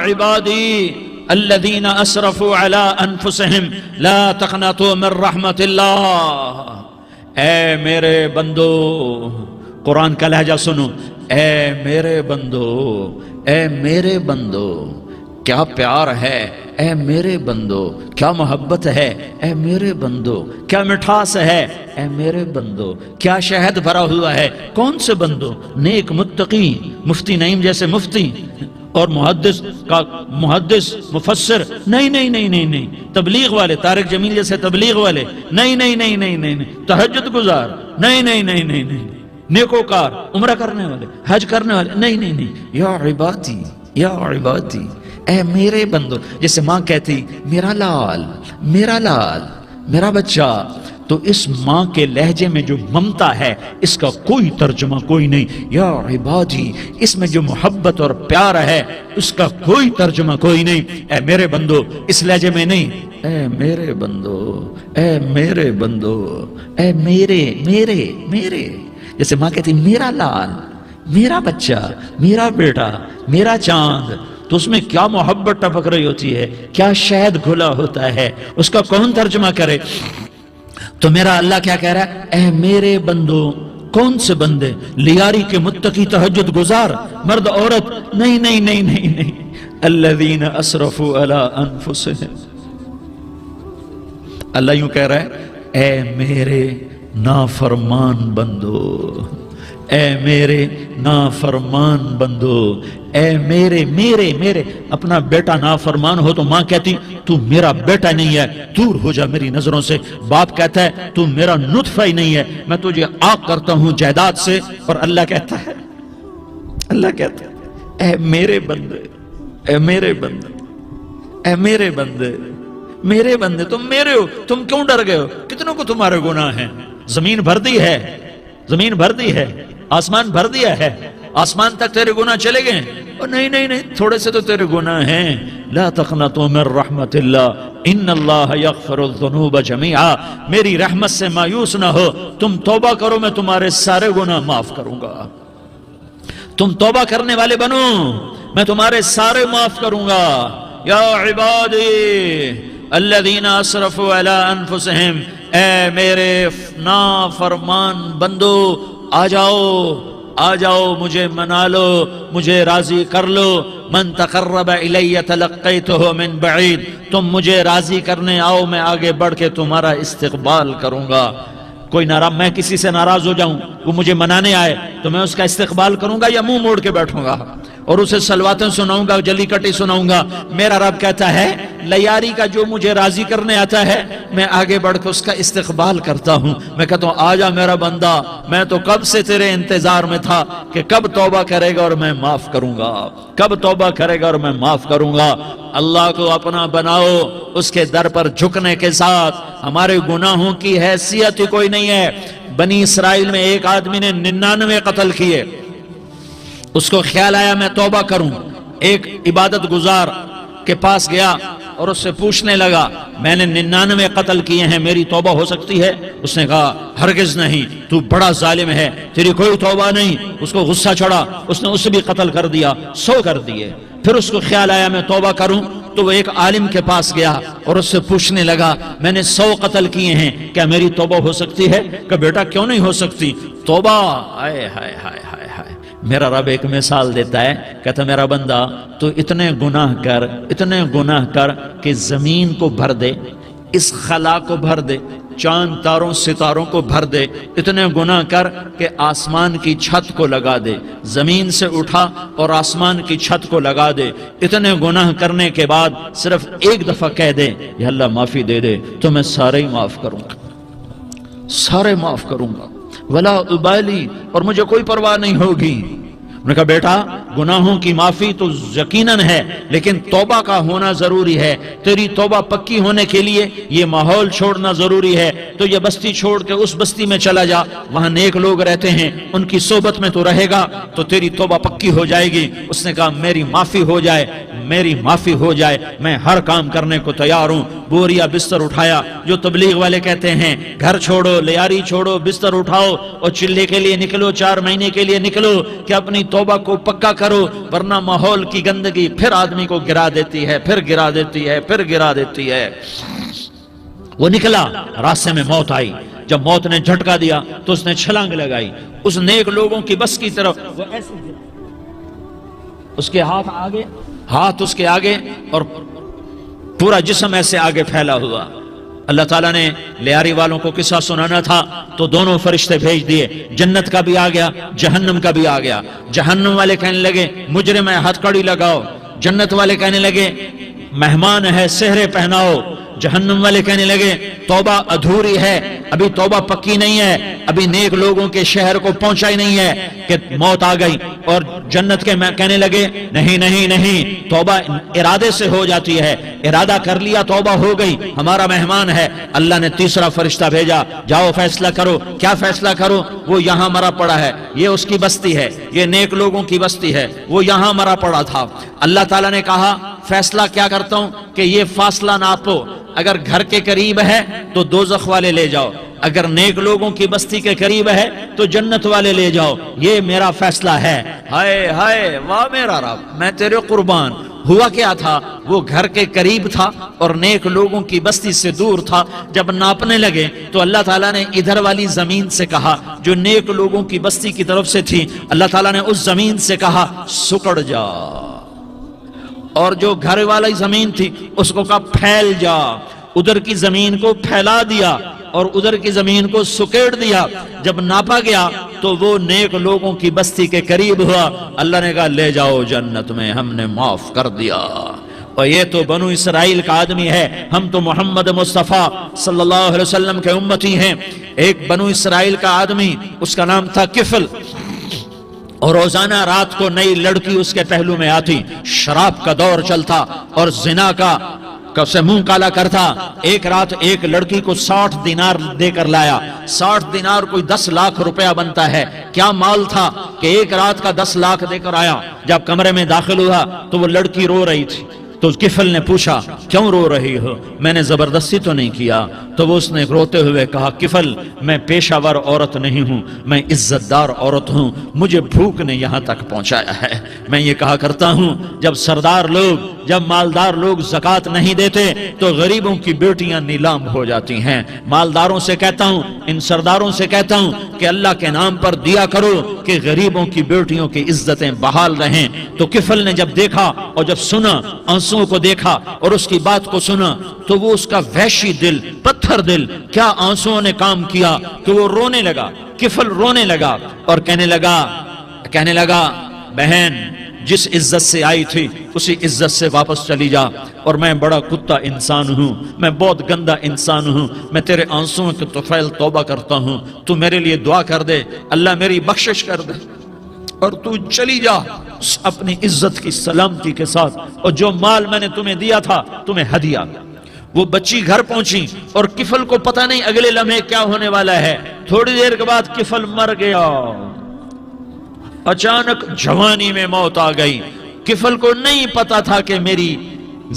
Speaker 1: عبادی الذین اسرفوا علی انفسہم لا تقنطوا من رحمت اللہ، اے میرے بندو، قرآن کا لہجہ سنو، اے میرے بندو، اے میرے بندو، کیا پیار ہے، اے میرے بندو، کیا محبت ہے، اے میرے بندو، کیا مٹھاس ہے، اے میرے بندو، کیا شہد بھرا ہوا ہے۔ کون سے بندو؟ نیک متقی، مفتی نعیم جیسے مفتی اور محدث مفسر، نہیں نہیں نہیں نہیں نہیں، تبلیغ والے، طارق جمیل جیسے تبلیغ والے، نہیں نہیں نہیں نہیں نہیں، تہجد گزار، نہیں نہیں نہیں نہیں نہیں، نیکوکار، عمرہ کرنے والے، حج کرنے والے، نہیں نہیں نہیں، یا عبادی، یا عبادی، اے میرے بندو، جیسے ماں کہتی میرا لال، میرا لال، میرا بچہ، تو اس ماں کے لہجے میں جو ممتا ہے اس کا کوئی ترجمہ کوئی نہیں. یا عبادی، اس میں جو محبت اور پیار ہے اس کا کوئی ترجمہ کوئی نہیں. اے میرے بندو، اس لہجے میں نہیں، اے میرے بندو، اے میرے بندو، اے میرے میرے میرے. جیسے ماں کہتی میرا لال، میرا بچہ، میرا بیٹا، میرا چاند، تو اس میں کیا محبت ٹپک رہی ہوتی ہے، کیا شہد گھلا ہوتا ہے، اس کا کون ترجمہ کرے. تو میرا اللہ کیا کہہ رہا ہے، اے میرے بندو. کون سے بندے؟ لیاری کے متقی تہجد گزار مرد عورت؟ نہیں نہیں نہیں نہیں نہیں. الذین اسرفوا علی انفسہم. اللہ یوں کہہ رہا ہے، اے میرے نافرمان بندو، اے میرے نافرمان بندو، اے میرے میرے میرے. اپنا بیٹا نافرمان ہو تو ماں کہتی تو میرا بیٹا نہیں ہے، دور ہو جا میری نظروں سے. باپ کہتا ہے تو میرا نطفہ ہی نہیں ہے، میں تجھے عاق کرتا ہوں جائیداد سے. اور اللہ کہتا ہے، اللہ کہتا ہے اے میرے بندے، اے میرے بندے، اے میرے بندے، میرے بندے تم میرے ہو، تم کیوں ڈر گئے ہو؟ کتنوں کو تمہارے گناہ ہیں؟ زمین بھر دی ہے، زمین بھر دی ہے، آسمان بھر دیا ہے، آسمان تک تیرے گناہ چلے گئے. اور نہیں نہیں نہیں، تھوڑے سے تو تیرے گناہ ہیں. لا تقنطوا من رحمت اللہ ان اللہ یغفر الذنوب جميعا. میری رحمت سے مایوس نہ ہو، تم توبہ کرو میں تمہارے سارے گناہ معاف کروں گا. تم توبہ کرنے والے بنو، میں تمہارے سارے معاف کروں گا. یا عبادی الذین اسرفوا علی انفسہم، اے میرے نافرمان بندو، آ جاؤ آ جاؤ، مجھے منا لو، مجھے راضی کر لو. من تقرب الی تلقیتہ من بعید. تم مجھے راضی کرنے آؤ، میں آگے بڑھ کے تمہارا استقبال کروں گا. کوئی ناراض، میں کسی سے ناراض ہو جاؤں، وہ مجھے منانے آئے تو میں اس کا استقبال کروں گا یا منہ موڑ کے بیٹھوں گا اور اسے سلواتیں سناؤں گا، جلی کٹی سناؤں گا؟ میرا رب کہتا ہے لیاری کا جو مجھے راضی کرنے آتا ہے میں آگے بڑھ کے اس کا استقبال کرتا ہوں. میں کہتا ہوں آ جا میرا بندہ، میں تو کب سے تیرے انتظار میں تھا کہ کب توبہ کرے گا اور میں معاف کروں گا، کب توبہ کرے گا اور میں معاف کروں گا. اللہ کو اپنا بناؤ، اس کے در پر جھکنے کے ساتھ. ہمارے گناہوں کی حیثیت ہی کوئی نہیں ہے. بنی اسرائیل میں ایک آدمی نے 99 قتل کیے، اس کو خیال آیا میں توبہ کروں. ایک عبادت گزار کے پاس گیا اور اس سے پوچھنے لگا میں نے 99 قتل کیے ہیں، میری توبہ ہو سکتی ہے؟ اس نے کہا ہرگز نہیں، تو بڑا ظالم ہے، تیری کوئی توبہ نہیں. اس کو غصہ چڑھا، اس نے اسے بھی قتل کر دیا، 100 کر دیے. پھر اس کو خیال آیا میں توبہ کروں تو وہ ایک عالم کے پاس گیا اور اس سے پوچھنے لگا میں نے 100 قتل کیے ہیں، کیا میری توبہ ہو سکتی ہے؟ کہ بیٹا کیوں نہیں ہو سکتی توبہ؟ آئے ہائے ہائے ہائے ہائے. میرا رب ایک مثال دیتا ہے، کہتا میرا بندہ تو اتنے گناہ کر، اتنے گناہ کر کہ زمین کو بھر دے، اس خلا کو بھر دے، چاند تاروں ستاروں کو بھر دے. اتنے گناہ کر کہ آسمان کی چھت کو لگا دے، زمین سے اٹھا اور آسمان کی چھت کو لگا دے. اتنے گناہ کرنے کے بعد صرف ایک دفعہ کہہ دے یا اللہ معافی دے دے تو میں سارے ہی معاف کروں گا، سارے معاف کروں گا. ولا ابالی، اور مجھے کوئی پرواہ نہیں ہوگی. انہوں نے کہا بیٹا گناہوں کی معافی تو یقیناً ہے لیکن توبہ کا ہونا ضروری ہے. تیری توبہ پکی ہونے کے لیے یہ ماحول چھوڑنا ضروری ہے. تو یہ بستی چھوڑ کے اس بستی میں چلا جا، وہاں نیک لوگ رہتے ہیں، ان کی صحبت میں تو رہے گا تو تیری توبہ پکی ہو جائے گی. اس نے کہا میری معافی ہو جائے، میری معافی ہو جائے، میں ہر کام کرنے کو تیار ہوں. بوریا بستر اٹھایا، جو تبلیغ والے کہتے ہیں گھر چھوڑو، لیاری چھوڑو، بستر اٹھاؤ اور چلے کے لیے نکلو، 4 مہینے کے لیے نکلو کہ اپنی توبہ کو پکا کرو، ورنہ ماحول کی گندگی پھر آدمی کو گرا دیتی ہے، پھر گرا دیتی ہے، پھر گرا دیتی ہے. وہ نکلا، راستے میں موت آئی. جب موت نے جھٹکا دیا تو اس نے چھلانگ لگائی اس نیک لوگوں کی بس کی طرف. وہ ایسے اس کے ہاتھ آگے، ہاتھ اس کے آگے اور پورا جسم ایسے آگے پھیلا ہوا. اللہ تعالیٰ نے لیاری والوں کو قصہ سنانا تھا تو دونوں فرشتے بھیج دیے. جنت کا بھی آ گیا، جہنم کا بھی آ گیا. جہنم والے کہنے لگے مجرم ہے ہتھ کڑی لگاؤ، جنت والے کہنے لگے مہمان ہے سہرے پہناؤ. جہنم والے کہنے لگے توبہ ادھوری ہے، ابھی توبہ پکی نہیں ہے، ابھی نیک لوگوں کے شہر کو پہنچا ہی نہیں ہے کہ موت آ گئی۔ اور جنت کے کہنے لگے نہیں نہیں نہیں، توبہ ارادے سے ہو جاتی ہے، ارادہ کر لیا توبہ ہو گئی، ہمارا مہمان ہے۔ اللہ نے تیسرا فرشتہ بھیجا، جاؤ فیصلہ کرو۔ کیا فیصلہ کرو؟ وہ یہاں مرا پڑا ہے، یہ اس کی بستی ہے، یہ نیک لوگوں کی بستی ہے، وہ یہاں مرا پڑا تھا۔ اللہ تعالیٰ نے کہا فیصلہ کیا کرتا ہوں کہ یہ فاصلہ ناپو، اگر گھر کے قریب ہے تو دوزخ والے لے جاؤ، اگر نیک لوگوں کی بستی کے قریب ہے تو جنت والے لے جاؤ، یہ میرا فیصلہ ہے۔ ہائے ہائے واہ میرا رب، میں تیرے قربان۔ ہوا کیا تھا؟ وہ گھر کے قریب تھا اور نیک لوگوں کی بستی سے دور تھا۔ جب ناپنے لگے تو اللہ تعالیٰ نے ادھر والی زمین سے کہا جو نیک لوگوں کی بستی کی طرف سے تھی، اللہ تعالیٰ نے اس زمین سے کہا سکڑ جا، اور جو گھر والی زمین تھی اس کو کہا پھیل جا۔ ادھر کی زمین کو پھیلا دیا اور ادھر کی زمین کو سکیڑ دیا۔ جب ناپا گیا تو وہ نیک لوگوں کی بستی کے قریب ہوا۔ اللہ نے کہا لے جاؤ جنت میں، ہم نے معاف کر دیا۔ اور یہ تو بنو اسرائیل کا آدمی ہے، ہم تو محمد مصطفیٰ صلی اللہ علیہ وسلم کے امتی ہیں۔ ایک بنو اسرائیل کا آدمی، اس کا نام تھا کفل، اور روزانہ رات کو نئی لڑکی اس کے پہلو میں آتی، شراب کا دور چلتا اور زنا کا سے منہ کالا کرتا۔ ایک رات ایک لڑکی کو 60 دینار دے کر لایا۔ 60 دینار کوئی 10 لاکھ روپیہ بنتا ہے۔ کیا مال تھا کہ ایک رات کا 10 لاکھ دے کر آیا۔ جب کمرے میں داخل ہوا تو وہ لڑکی رو رہی تھی، تو کفل نے پوچھا کیوں رو رہی ہو؟ میں نے زبردستی تو نہیں کیا۔ تو وہ اس نے روتے ہوئے کہا کفل میں پیشہ ور عورت نہیں ہوں، میں عزت دار عورت ہوں، مجھے بھوک نے یہاں تک پہنچایا ہے۔ میں یہ کہا کرتا ہوں جب سردار لوگ، جب مالدار لوگ زکوٰۃ نہیں دیتے تو غریبوں کی بیٹیاں نیلام ہو جاتی ہیں۔ مالداروں سے کہتا ہوں، ان سرداروں سے کہتا ہوں کہ اللہ کے نام پر دیا کرو کہ غریبوں کی بیٹیوں کی عزتیں بحال رہیں۔ تو کفل نے جب دیکھا اور جب سنا، آنسوؤں کو دیکھا اور اس کی بات کو سنا، تو وہ اس کا وحشی دل، پتھر دل، کیا آنسوؤں نے کام کیا کہ وہ رونے لگا۔ کفل رونے لگا اور کہنے لگا بہن جس عزت سے آئی تھی اسی عزت سے واپس چلی جا، اور میں بڑا کتا انسان ہوں، میں بہت گندا انسان ہوں، میں تیرے آنسوؤں کے طفیل توبہ کرتا ہوں، تو میرے لیے دعا کر دے، اللہ میری بخشش کر دے، اور تو چلی جا اپنی عزت کی سلامتی کے ساتھ، اور جو مال میں نے تمہیں دیا تھا تمہیں ہدیہ۔ وہ بچی گھر پہنچی اور کفل کو پتہ نہیں اگلے لمحے کیا ہونے والا ہے۔ تھوڑی دیر کے بعد کفل مر گیا، اچانک جوانی میں موت آ گئی۔ کفل کو نہیں پتا تھا کہ میری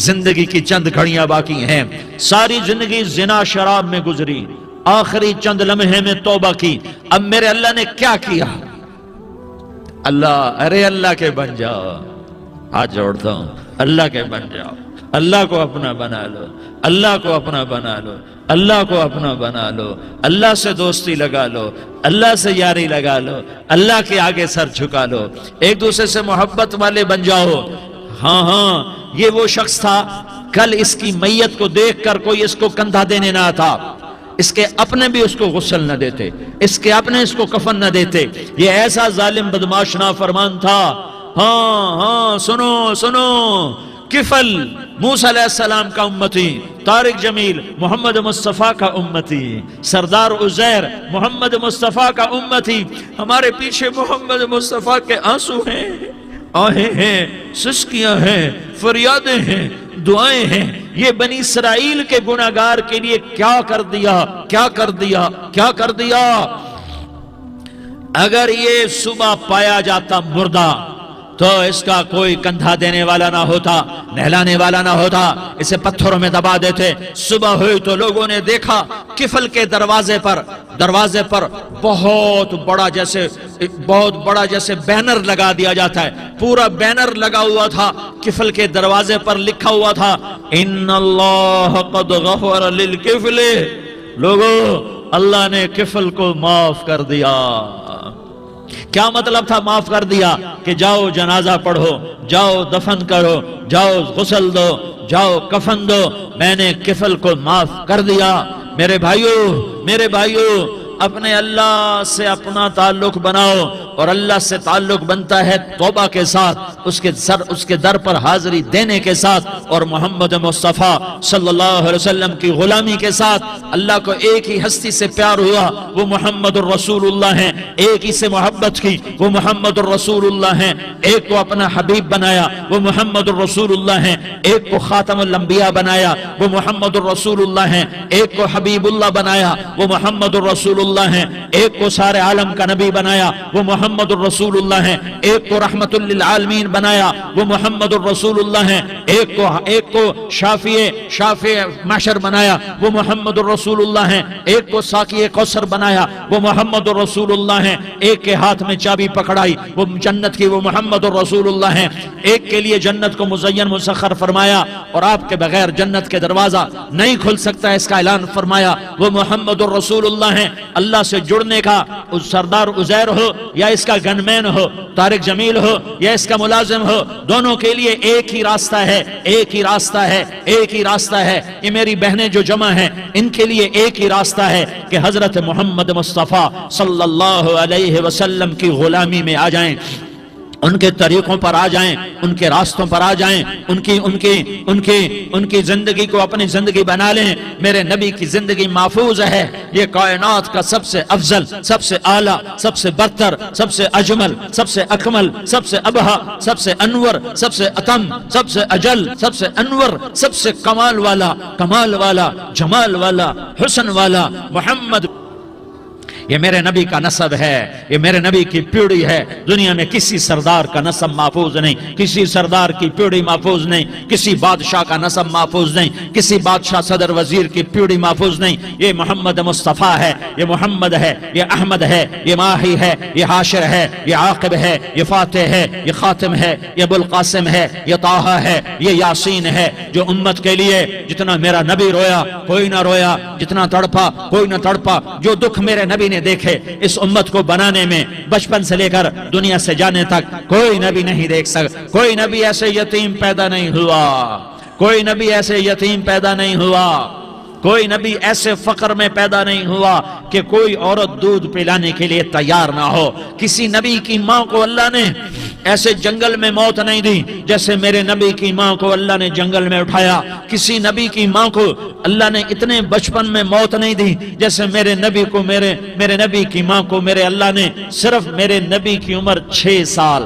Speaker 1: زندگی کی چند گھڑیاں باقی ہیں۔ ساری زندگی زنا شراب میں گزری، آخری چند لمحے میں توبہ کی۔ اب میرے اللہ نے کیا کیا؟ اللہ کے بن جاؤ، ہاتھ جوڑتا ہوں، اللہ کے بن جاؤ، اللہ کو اپنا بنا لو، اللہ کو اپنا بنا لو، اللہ کو اپنا بنا لو، اللہ سے دوستی لگا لو، اللہ سے یاری لگا لو، اللہ کے آگے سر جھکا لو، ایک دوسرے سے محبت والے بن جاؤ۔ ہاں یہ وہ شخص تھا، کل اس کی میت کو دیکھ کر کوئی اس کو کندھا دینے نہ آتا، اس کے اپنے بھی اس کو غسل نہ دیتے، اس کے اپنے اس کو کفن نہ دیتے۔ یہ ایسا ظالم بدماش نافرمان تھا۔ ہاں سنو، کفل موسیٰ علیہ السلام کا امتی، طارق جمیل محمد مصطفیٰ کا امتی، سردار عزیر محمد مصطفیٰ کا امتی۔ ہمارے پیچھے محمد مصطفیٰ کے آنسو ہیں، آہیں ہیں، سسکیاں ہیں، فریادیں ہیں، دعائیں ہیں۔ یہ بنی اسرائیل کے گناہگار کے لیے کیا کر دیا۔ اگر یہ صبح پایا جاتا مردہ تو اس کا کوئی کندھا دینے والا نہ ہوتا، نہلانے والا نہ ہوتا، اسے پتھروں میں دبا دیتے۔ صبح ہوئی تو لوگوں نے دیکھا کفل کے دروازے پر بہت بڑا جیسے بینر لگا دیا جاتا ہے، پورا بینر لگا ہوا تھا، کفل کے دروازے پر لکھا ہوا تھا ان اللہ قد غفر للکفل۔ لوگو اللہ نے کفل کو معاف کر دیا۔ کیا مطلب تھا معاف کر دیا؟ کہ جاؤ جنازہ پڑھو، جاؤ دفن کرو، جاؤ غسل دو، جاؤ کفن دو، میں نے کفل کو معاف کر دیا۔ میرے بھائیو اپنے اللہ سے اپنا تعلق بناؤ، اور اللہ سے تعلق بنتا ہے توبہ کے ساتھ، اس کے در پر حاضری دینے کے ساتھ، اور محمد مصطفیٰ صلی اللہ علیہ وسلم کی غلامی کے ساتھ۔ اللہ کو ایک ہی ہستی سے پیار ہوا، وہ محمد الرسول اللہ ہیں، ایک ہی سے محبت کی، وہ محمد الرسول اللہ ہیں، ایک کو اپنا حبیب بنایا، وہ محمد الرسول اللہ ہیں، ایک کو خاتم الانبیاء بنایا، وہ محمد الرسول اللہ ہیں، ایک کو حبیب اللہ بنایا، وہ محمد الرسول اللہ ہیں، ایک کو سارے عالم کا نبی بنایا، وہ محمد الرسول اللہ ہیں، ایک کو رحمت للعالمین بنایا، وہ محمد الرسول اللہ ہیں، ایک کو شافع محشر بنایا، وہ محمد الرسول اللہ ہیں، ایک کو ساقی کوثر بنایا، وہ محمد الرسول اللہ ہیں، ایک کے ہاتھ میں چابی پکڑائی وہ جنت کی، وہ محمد الرسول اللہ ہیں، ایک کے لیے جنت کو مزین مسخر فرمایا اور آپ کے بغیر جنت کے دروازہ نہیں کھل سکتا، اس کا اعلان فرمایا، وہ محمد الرسول اللہ ہیں۔ اللہ سے جڑنے کا سردار عزیر ہو یا اس کا گنمین ہو، طارق جمیل ہو یا اس کا ملازم ہو، دونوں کے لیے ایک ہی راستہ ہے، ایک ہی راستہ ہے، ایک ہی راستہ ہے۔ یہ میری بہنیں جو جمع ہیں ان کے لیے ایک ہی راستہ ہے کہ حضرت محمد مصطفیٰ صلی اللہ علیہ وسلم کی غلامی میں آ جائیں، ان کے طریقوں پر آ جائیں، ان کے راستوں پر آ جائیں، ان کی زندگی کو اپنی زندگی بنا لیں۔ میرے نبی کی زندگی محفوظ ہے، یہ کائنات کا سب سے افضل، سب سے اعلیٰ، سب سے برتر، سب سے اجمل، سب سے اکمل، سب سے ابہا، سب سے انور، سب سے اتم، سب سے اجل، سب سے انور، سب سے کمال والا، جمال والا، حسن والا محمد۔ یہ میرے نبی کا نسب ہے، یہ میرے نبی کی پیڑھی ہے۔ دنیا میں کسی سردار کا نسب محفوظ نہیں، کسی سردار کی پیڑھی محفوظ نہیں، کسی بادشاہ کا نسب محفوظ نہیں، کسی بادشاہ صدر وزیر کی پیڑھی محفوظ نہیں۔ یہ محمد مصطفیٰ ہے، یہ محمد ہے، یہ احمد ہے، یہ ماہی ہے، یہ حاشر ہے، یہ عاقب ہے، یہ فاتح ہے، یہ خاتم ہے، یہ ابو القاسم ہے، یہ طٰہٰ ہے، یہ یاسین ہے۔ جو امت کے لیے جتنا میرا نبی رویا کوئی نہ رویا، جتنا تڑپا کوئی نہ تڑپا، جو دکھ میرے نبی نے دیکھے اس امت کو بنانے میں، بچپن سے لے کر دنیا سے جانے تک کوئی نبی نہیں دیکھ سکتا۔ کوئی نبی ایسے یتیم پیدا نہیں ہوا، کوئی نبی ایسے یتیم پیدا نہیں ہوا، کوئی نبی ایسے فقر میں پیدا نہیں ہوا کہ کوئی عورت دودھ پلانے کے لیے تیار نہ ہو۔ کسی نبی کی ماں کو اللہ نے ایسے جنگل میں موت نہیں دی جیسے میرے نبی کی ماں کو اللہ نے جنگل میں اٹھایا۔ کسی نبی کی ماں کو اللہ نے اتنے بچپن میں موت نہیں دی جیسے میرے نبی کو، میرے نبی کی ماں کو میرے اللہ نے صرف میرے نبی کی عمر 6 سال،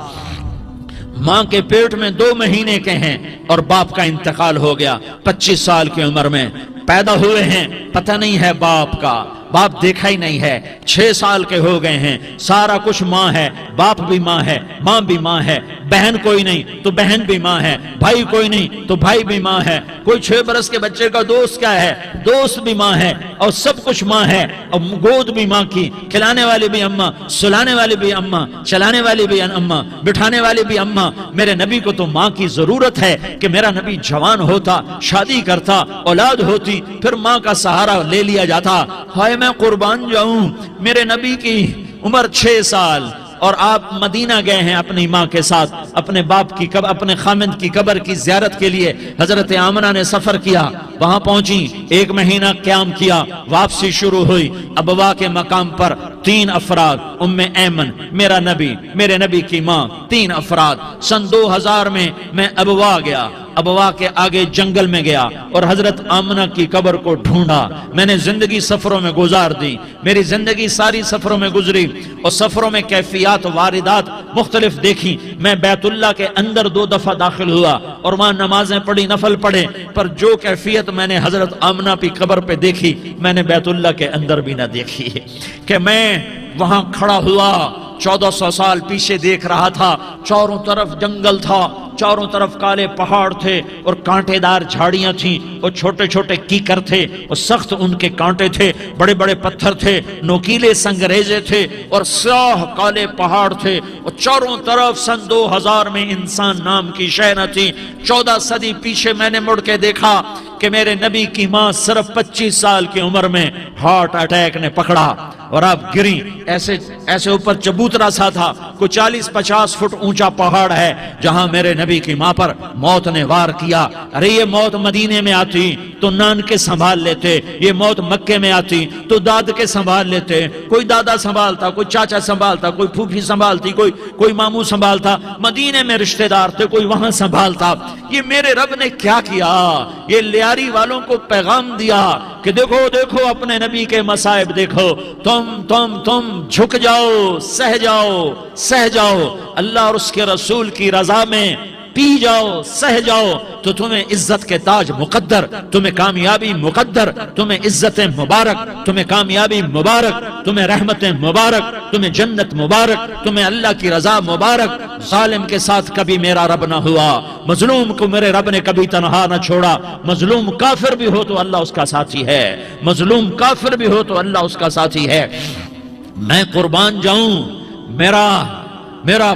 Speaker 1: ماں کے پیٹ میں 2 مہینے کے ہیں اور باپ کا انتقال ہو گیا 25 سال کی عمر میں۔ پیدا ہوئے ہیں، پتہ نہیں ہے باپ کا، باپ دیکھا ہی نہیں ہے، 6 سال کے ہو گئے ہیں، سارا کچھ ماں ہے، باپ بھی ماں ہے، ماں بھی ماں ہے، بہن کوئی نہیں تو بہن بھی ماں ہے، بھائی کوئی نہیں تو بھائی بھی ماں ہے، کوئی 6 برس کے بچے کا دوست کیا ہے، دوست بھی ماں ہے، اور سب کچھ ماں ہے، اور گود بھی ماں کی، کھلانے والی بھی اماں، سلانے والی بھی اماں، چلانے والی بھی اماں، بٹھانے والی بھی اماں۔ میرے نبی کو تو ماں کی ضرورت ہے کہ میرا نبی جوان ہوتا، شادی کرتا، اولاد ہوتی، پھر ماں کا سہارا لے لیا جاتا۔ ہائے میں قربان جاؤں، میرے نبی کی عمر 6 سال اور آپ مدینہ گئے ہیں اپنی ماں کے ساتھ، اپنے باپ کی اپنے خامند کی قبر کی زیارت کے لیے حضرت آمنہ نے سفر کیا، وہاں پہنچی، 1 مہینہ قیام کیا، واپسی شروع ہوئی۔ ابوا کے مقام پر 3 افراد، ام ایمن، میرا نبی، میرے نبی کی ماں، 3 افراد۔ سن 2000 میں ابوا گیا، ابوا کے آگے جنگل میں گیا اور حضرت آمنہ کی قبر کو ڈھونڈا۔ میں نے زندگی سفروں میں گزار دی، میری زندگی ساری سفروں میں گزری، اور سفروں میں کیفیات واردات مختلف دیکھی۔ میں بیت اللہ کے اندر 2 دفعہ داخل ہوا اور وہاں نمازیں پڑھی، نفل پڑھے، پر جو کیفیت میں نے حضرت آمنہ کی قبر پہ دیکھی میں نے بیت اللہ کے اندر بھی نہ دیکھی، کہ میں وہاں کھڑا ہوا 1400 سال پیچھے دیکھ رہا تھا، چاروں طرف جنگل تھا، چاروں طرف کالے پہاڑ تھے اور کانٹے دار جھاڑیاں تھیں اور چھوٹے چھوٹے کیکر تھے اور سخت ان کے کانٹے تھے، بڑے بڑے پتھر تھے، نوکیلے سنگریزے تھے اور سیاہ کالے پہاڑ تھے، اور چاروں طرف سن 2000 میں انسان نام کی شے نہ تھی۔ 14 صدی پیچھے میں نے مڑ کے دیکھا، کہ میرے نبی کی ماں صرف 25 سال کی عمر میں ہارٹ اٹیک نے پکڑا اور آپ گری، ایسے اوپر چبوترا سا تھا، کوئی 40-50 فٹ اونچا پہاڑ ہے جہاں میرے نبی کی ماں پر موت نے وار کیا۔ ارے یہ موت مدینے میں آتی تو نان کے سنبھال لیتے، یہ موت مکے میں آتی تو داد کے سنبھال لیتے، کوئی دادا سنبھالتا، کوئی چاچا سنبھالتا، کوئی پھوپھی سنبھالتی، کوئی ماموں سنبھالتا، مدینے میں رشتہ دار تھے، کوئی وہاں سنبھالتا۔ یہ میرے رب نے کیا کیا؟ یہ لیاری والوں کو پیغام دیا کہ دیکھو دیکھو اپنے نبی کے مصائب دیکھو، تم جھک جاؤ، سہ جاؤ، اللہ اور اس کے رسول کی رضا میں پی جاؤ، سہ جاؤ تو تمہیں عزت کے تاج مقدر، تمہیں کامیابی مقدر، تمہیں عزت مبارک، تمہیں کامیابی مبارک، تمہیں رحمت مبارک، تمہیں جنت مبارک، تمہیں اللہ کی رضا مبارک۔ ظالم کے ساتھ کبھی میرا رب نہ ہوا، مظلوم کو میرے رب نے کبھی تنہا نہ چھوڑا۔ مظلوم کافر بھی ہو تو اللہ اس کا ساتھی ہے، مظلوم کافر بھی ہو تو اللہ اس کا ساتھی ہے۔ میں قربان جاؤں، میرا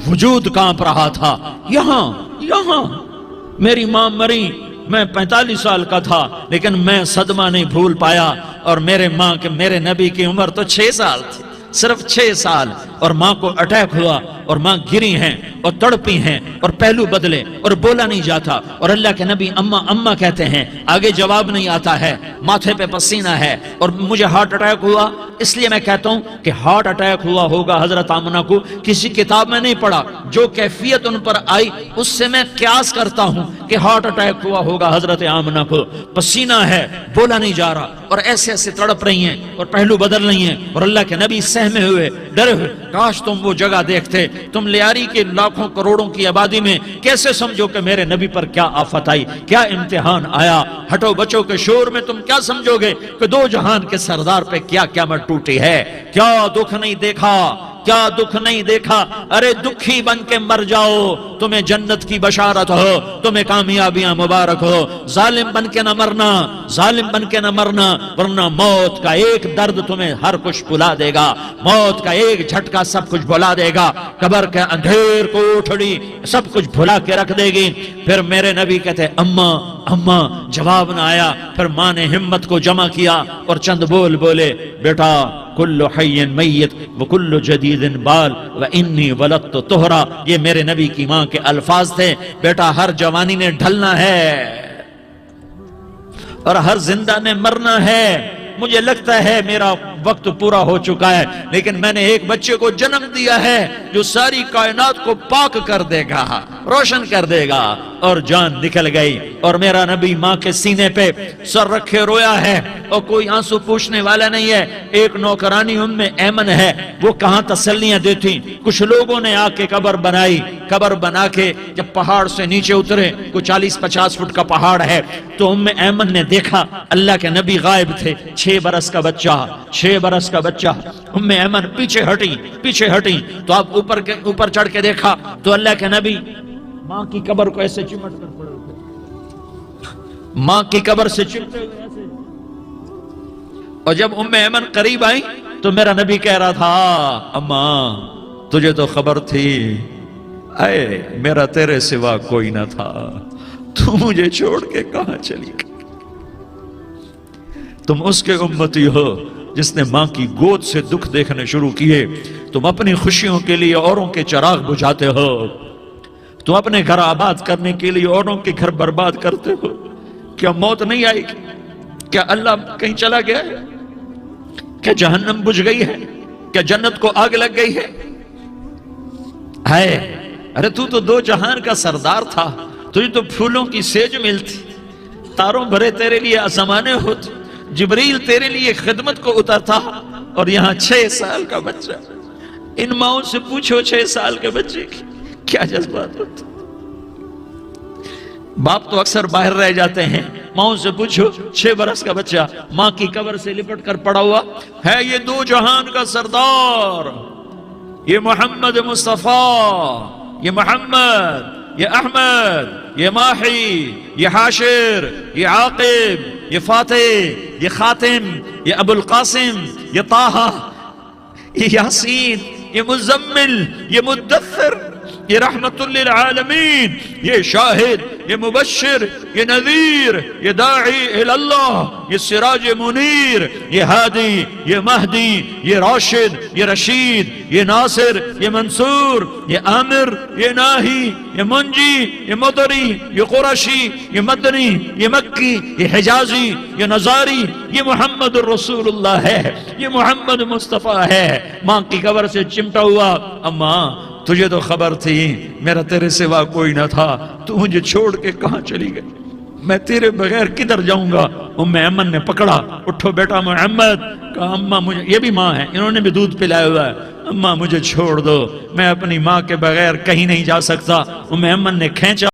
Speaker 1: وجود کانپ رہا تھا۔ یہاں میری ماں مری، میں 45 سال کا تھا، لیکن میں صدمہ نہیں بھول پایا۔ اور میرے نبی کی عمر تو 6 سال تھی، صرف 6 سال، اور ماں کو اٹیک ہوا اور ماں گری ہیں اور تڑپی ہیں اور پہلو بدلے اور بولا نہیں جاتا، اور اللہ کے نبی اماں کہتے ہیں، آگے جواب نہیں آتا ہے، ماتھے پہ پسینہ ہے، اور مجھے ہارٹ اٹیک ہوا۔ اس لیے میں کہتا ہوں کہ ہارٹ اٹیک ہوا ہوگا حضرت آمنہ کو، کسی کتاب میں نہیں پڑھا، جو کیفیت ان پر آئی اس سے میں قیاس کرتا ہوں کہ ہارٹ اٹیک ہوا ہوگا حضرت آمنہ کو۔ پسینہ ہے، بولا نہیں جا رہا، اور ایسے تڑپ رہی ہیں اور پہلو بدل رہی ہیں، اور اللہ کے نبی سہمے ہوئے، ڈرے ہوئے۔ کاش تم وہ جگہ دیکھتے، تم لیاری کے لاکھوں کروڑوں کی آبادی میں کیسے سمجھو کہ میرے نبی پر کیا آفت آئی، کیا امتحان آیا۔ ہٹو بچوں کے شور میں تم کیا سمجھو گے کہ 2 جہان کے سردار پہ کیا قیامت ٹوٹی ہے۔ کیا دکھ نہیں دیکھا، کیا دکھ نہیں دیکھا۔ ارے دکھی بن کے مر جاؤ، تمہیں جنت کی بشارت ہو، تمہیں کامیابیاں مبارک ہو۔ ظالم بن کے نہ مرنا، ظالم بن کے نہ مرنا، ورنہ موت کا ایک درد تمہیں ہر کچھ بھلا دے گا، موت کا ایک جھٹکا سب کچھ بھلا دے گا، قبر کے اندھیر کوٹھڑی سب کچھ بھلا کے رکھ دے گی۔ پھر میرے نبی کہتے اماں، جواب نہ آیا۔ پھر ماں نے ہمت کو جمع کیا اور چند بولے، بیٹا کل حی میت وکل جدید بال وانی ولدت طہرا۔ یہ میرے نبی کی ماں کے الفاظ تھے، بیٹا ہر جوانی نے ڈھلنا ہے اور ہر زندہ نے مرنا ہے۔ مجھے لگتا ہے میرا وقت پورا ہو چکا ہے، لیکن میں نے ایک بچے کو جنم دیا ہے جو ساری کائنات کو پاک کر دے گا، روشن کر دے گا۔ اور جان نکل گئی، اور میرا نبی ماں کے سینے پہ سر رکھے رویا ہے، اور کوئی آنسو پوچھنے والا نہیں ہے۔ ایک نوکرانی ایمن ہے، وہ کہاں تسلیاں دیتی۔ کچھ لوگوں نے آ کے قبر بنائی، قبر بنا کے جب پہاڑ سے نیچے اترے، کوئی 40-50 فٹ کا پہاڑ ہے، تو ایمن نے دیکھا اللہ کے نبی غائب تھے، 6 برس کا بچہ۔ ایمن پیچھے ہٹی تو آپ اوپر چڑھ کے دیکھا تو اللہ کے نبی ماں کی قبر کو ایسے چمٹ کر پڑے ہوئے، ماں کی قبر سے چمٹے ہوئے ایسے۔ اور جب ایمن قریب آئی تو میرا نبی کہہ رہا تھا، اماں تجھے تو خبر تھی، اے میرا تیرے سوا کوئی نہ تھا، تو مجھے چھوڑ کے کہاں چلی گئی۔ تم اس کے امتی ہو جس نے ماں کی گود سے دکھ دیکھنے شروع کیے۔ تم اپنی خوشیوں کے لیے اوروں کے چراغ بجھاتے ہو، تم اپنے گھر آباد کرنے کے لیے اوروں کے گھر برباد کرتے ہو۔ کیا موت نہیں آئے گی؟ کیا اللہ کہیں چلا گیا ہے؟ کیا جہنم بجھ گئی ہے؟ کیا جنت کو آگ لگ گئی ہے؟ ارے تو 2 جہان کا سردار تھا، تجھے تو پھولوں کی سیج ملتی، تاروں بھرے تیرے لیے آسمانے ہوتے، جبریل تیرے لیے خدمت کو اترتا، اور یہاں 6 سال کا بچہ۔ ان ماؤں سے پوچھو 6 سال کے بچے کی کیا جذبات ہوتے۔ باپ تو اکثر باہر رہ جاتے ہیں، ماؤں سے پوچھو 6 برس کا بچہ ماں کی قبر سے لپٹ کر پڑا ہوا ہے۔ یہ 2 جہان کا سردار، یہ محمد مصطفیٰ، یہ محمد، یہ احمد، یہ ماحی، یہ حاشر، یہ عاقب، یہ فاتح، یہ خاتم، یہ ابو القاسم، یہ طٰہٰ، یہ یاسین، یہ مزمل، یہ مدثر، یہ رحمت للعالمین، یہ شاہد، یہ مبشر، یہ نذیر، یہ داعی اللہ، یہ سراج منیر، یہ ہادی، یہ مہدی، یہ راشد، یہ رشید، یہ ناصر، یہ منصور، یہ عامر، یہ ناہی، یہ منجی، یہ مدری، یہ قرشی، یہ مدنی، یہ مکی، یہ حجازی، یہ نظاری، یہ محمد الرسول اللہ ہے، یہ محمد مصطفیٰ ہے۔ ماں کی قبر سے چمٹا ہوا، اماں تجھے تو خبر تھی میرا تیرے سوا کوئی نہ تھا، تو مجھے چھوڑ کے کہاں چلی گئی، میں تیرے بغیر کدھر جاؤں گا؟ ام ایمن نے پکڑا، اٹھو بیٹا محمد، کہا اماں مجھے، یہ بھی ماں ہے، انہوں نے بھی دودھ پلایا ہوا ہے، اماں مجھے چھوڑ دو، میں اپنی ماں کے بغیر کہیں نہیں جا سکتا۔ ام ایمن نے کھینچا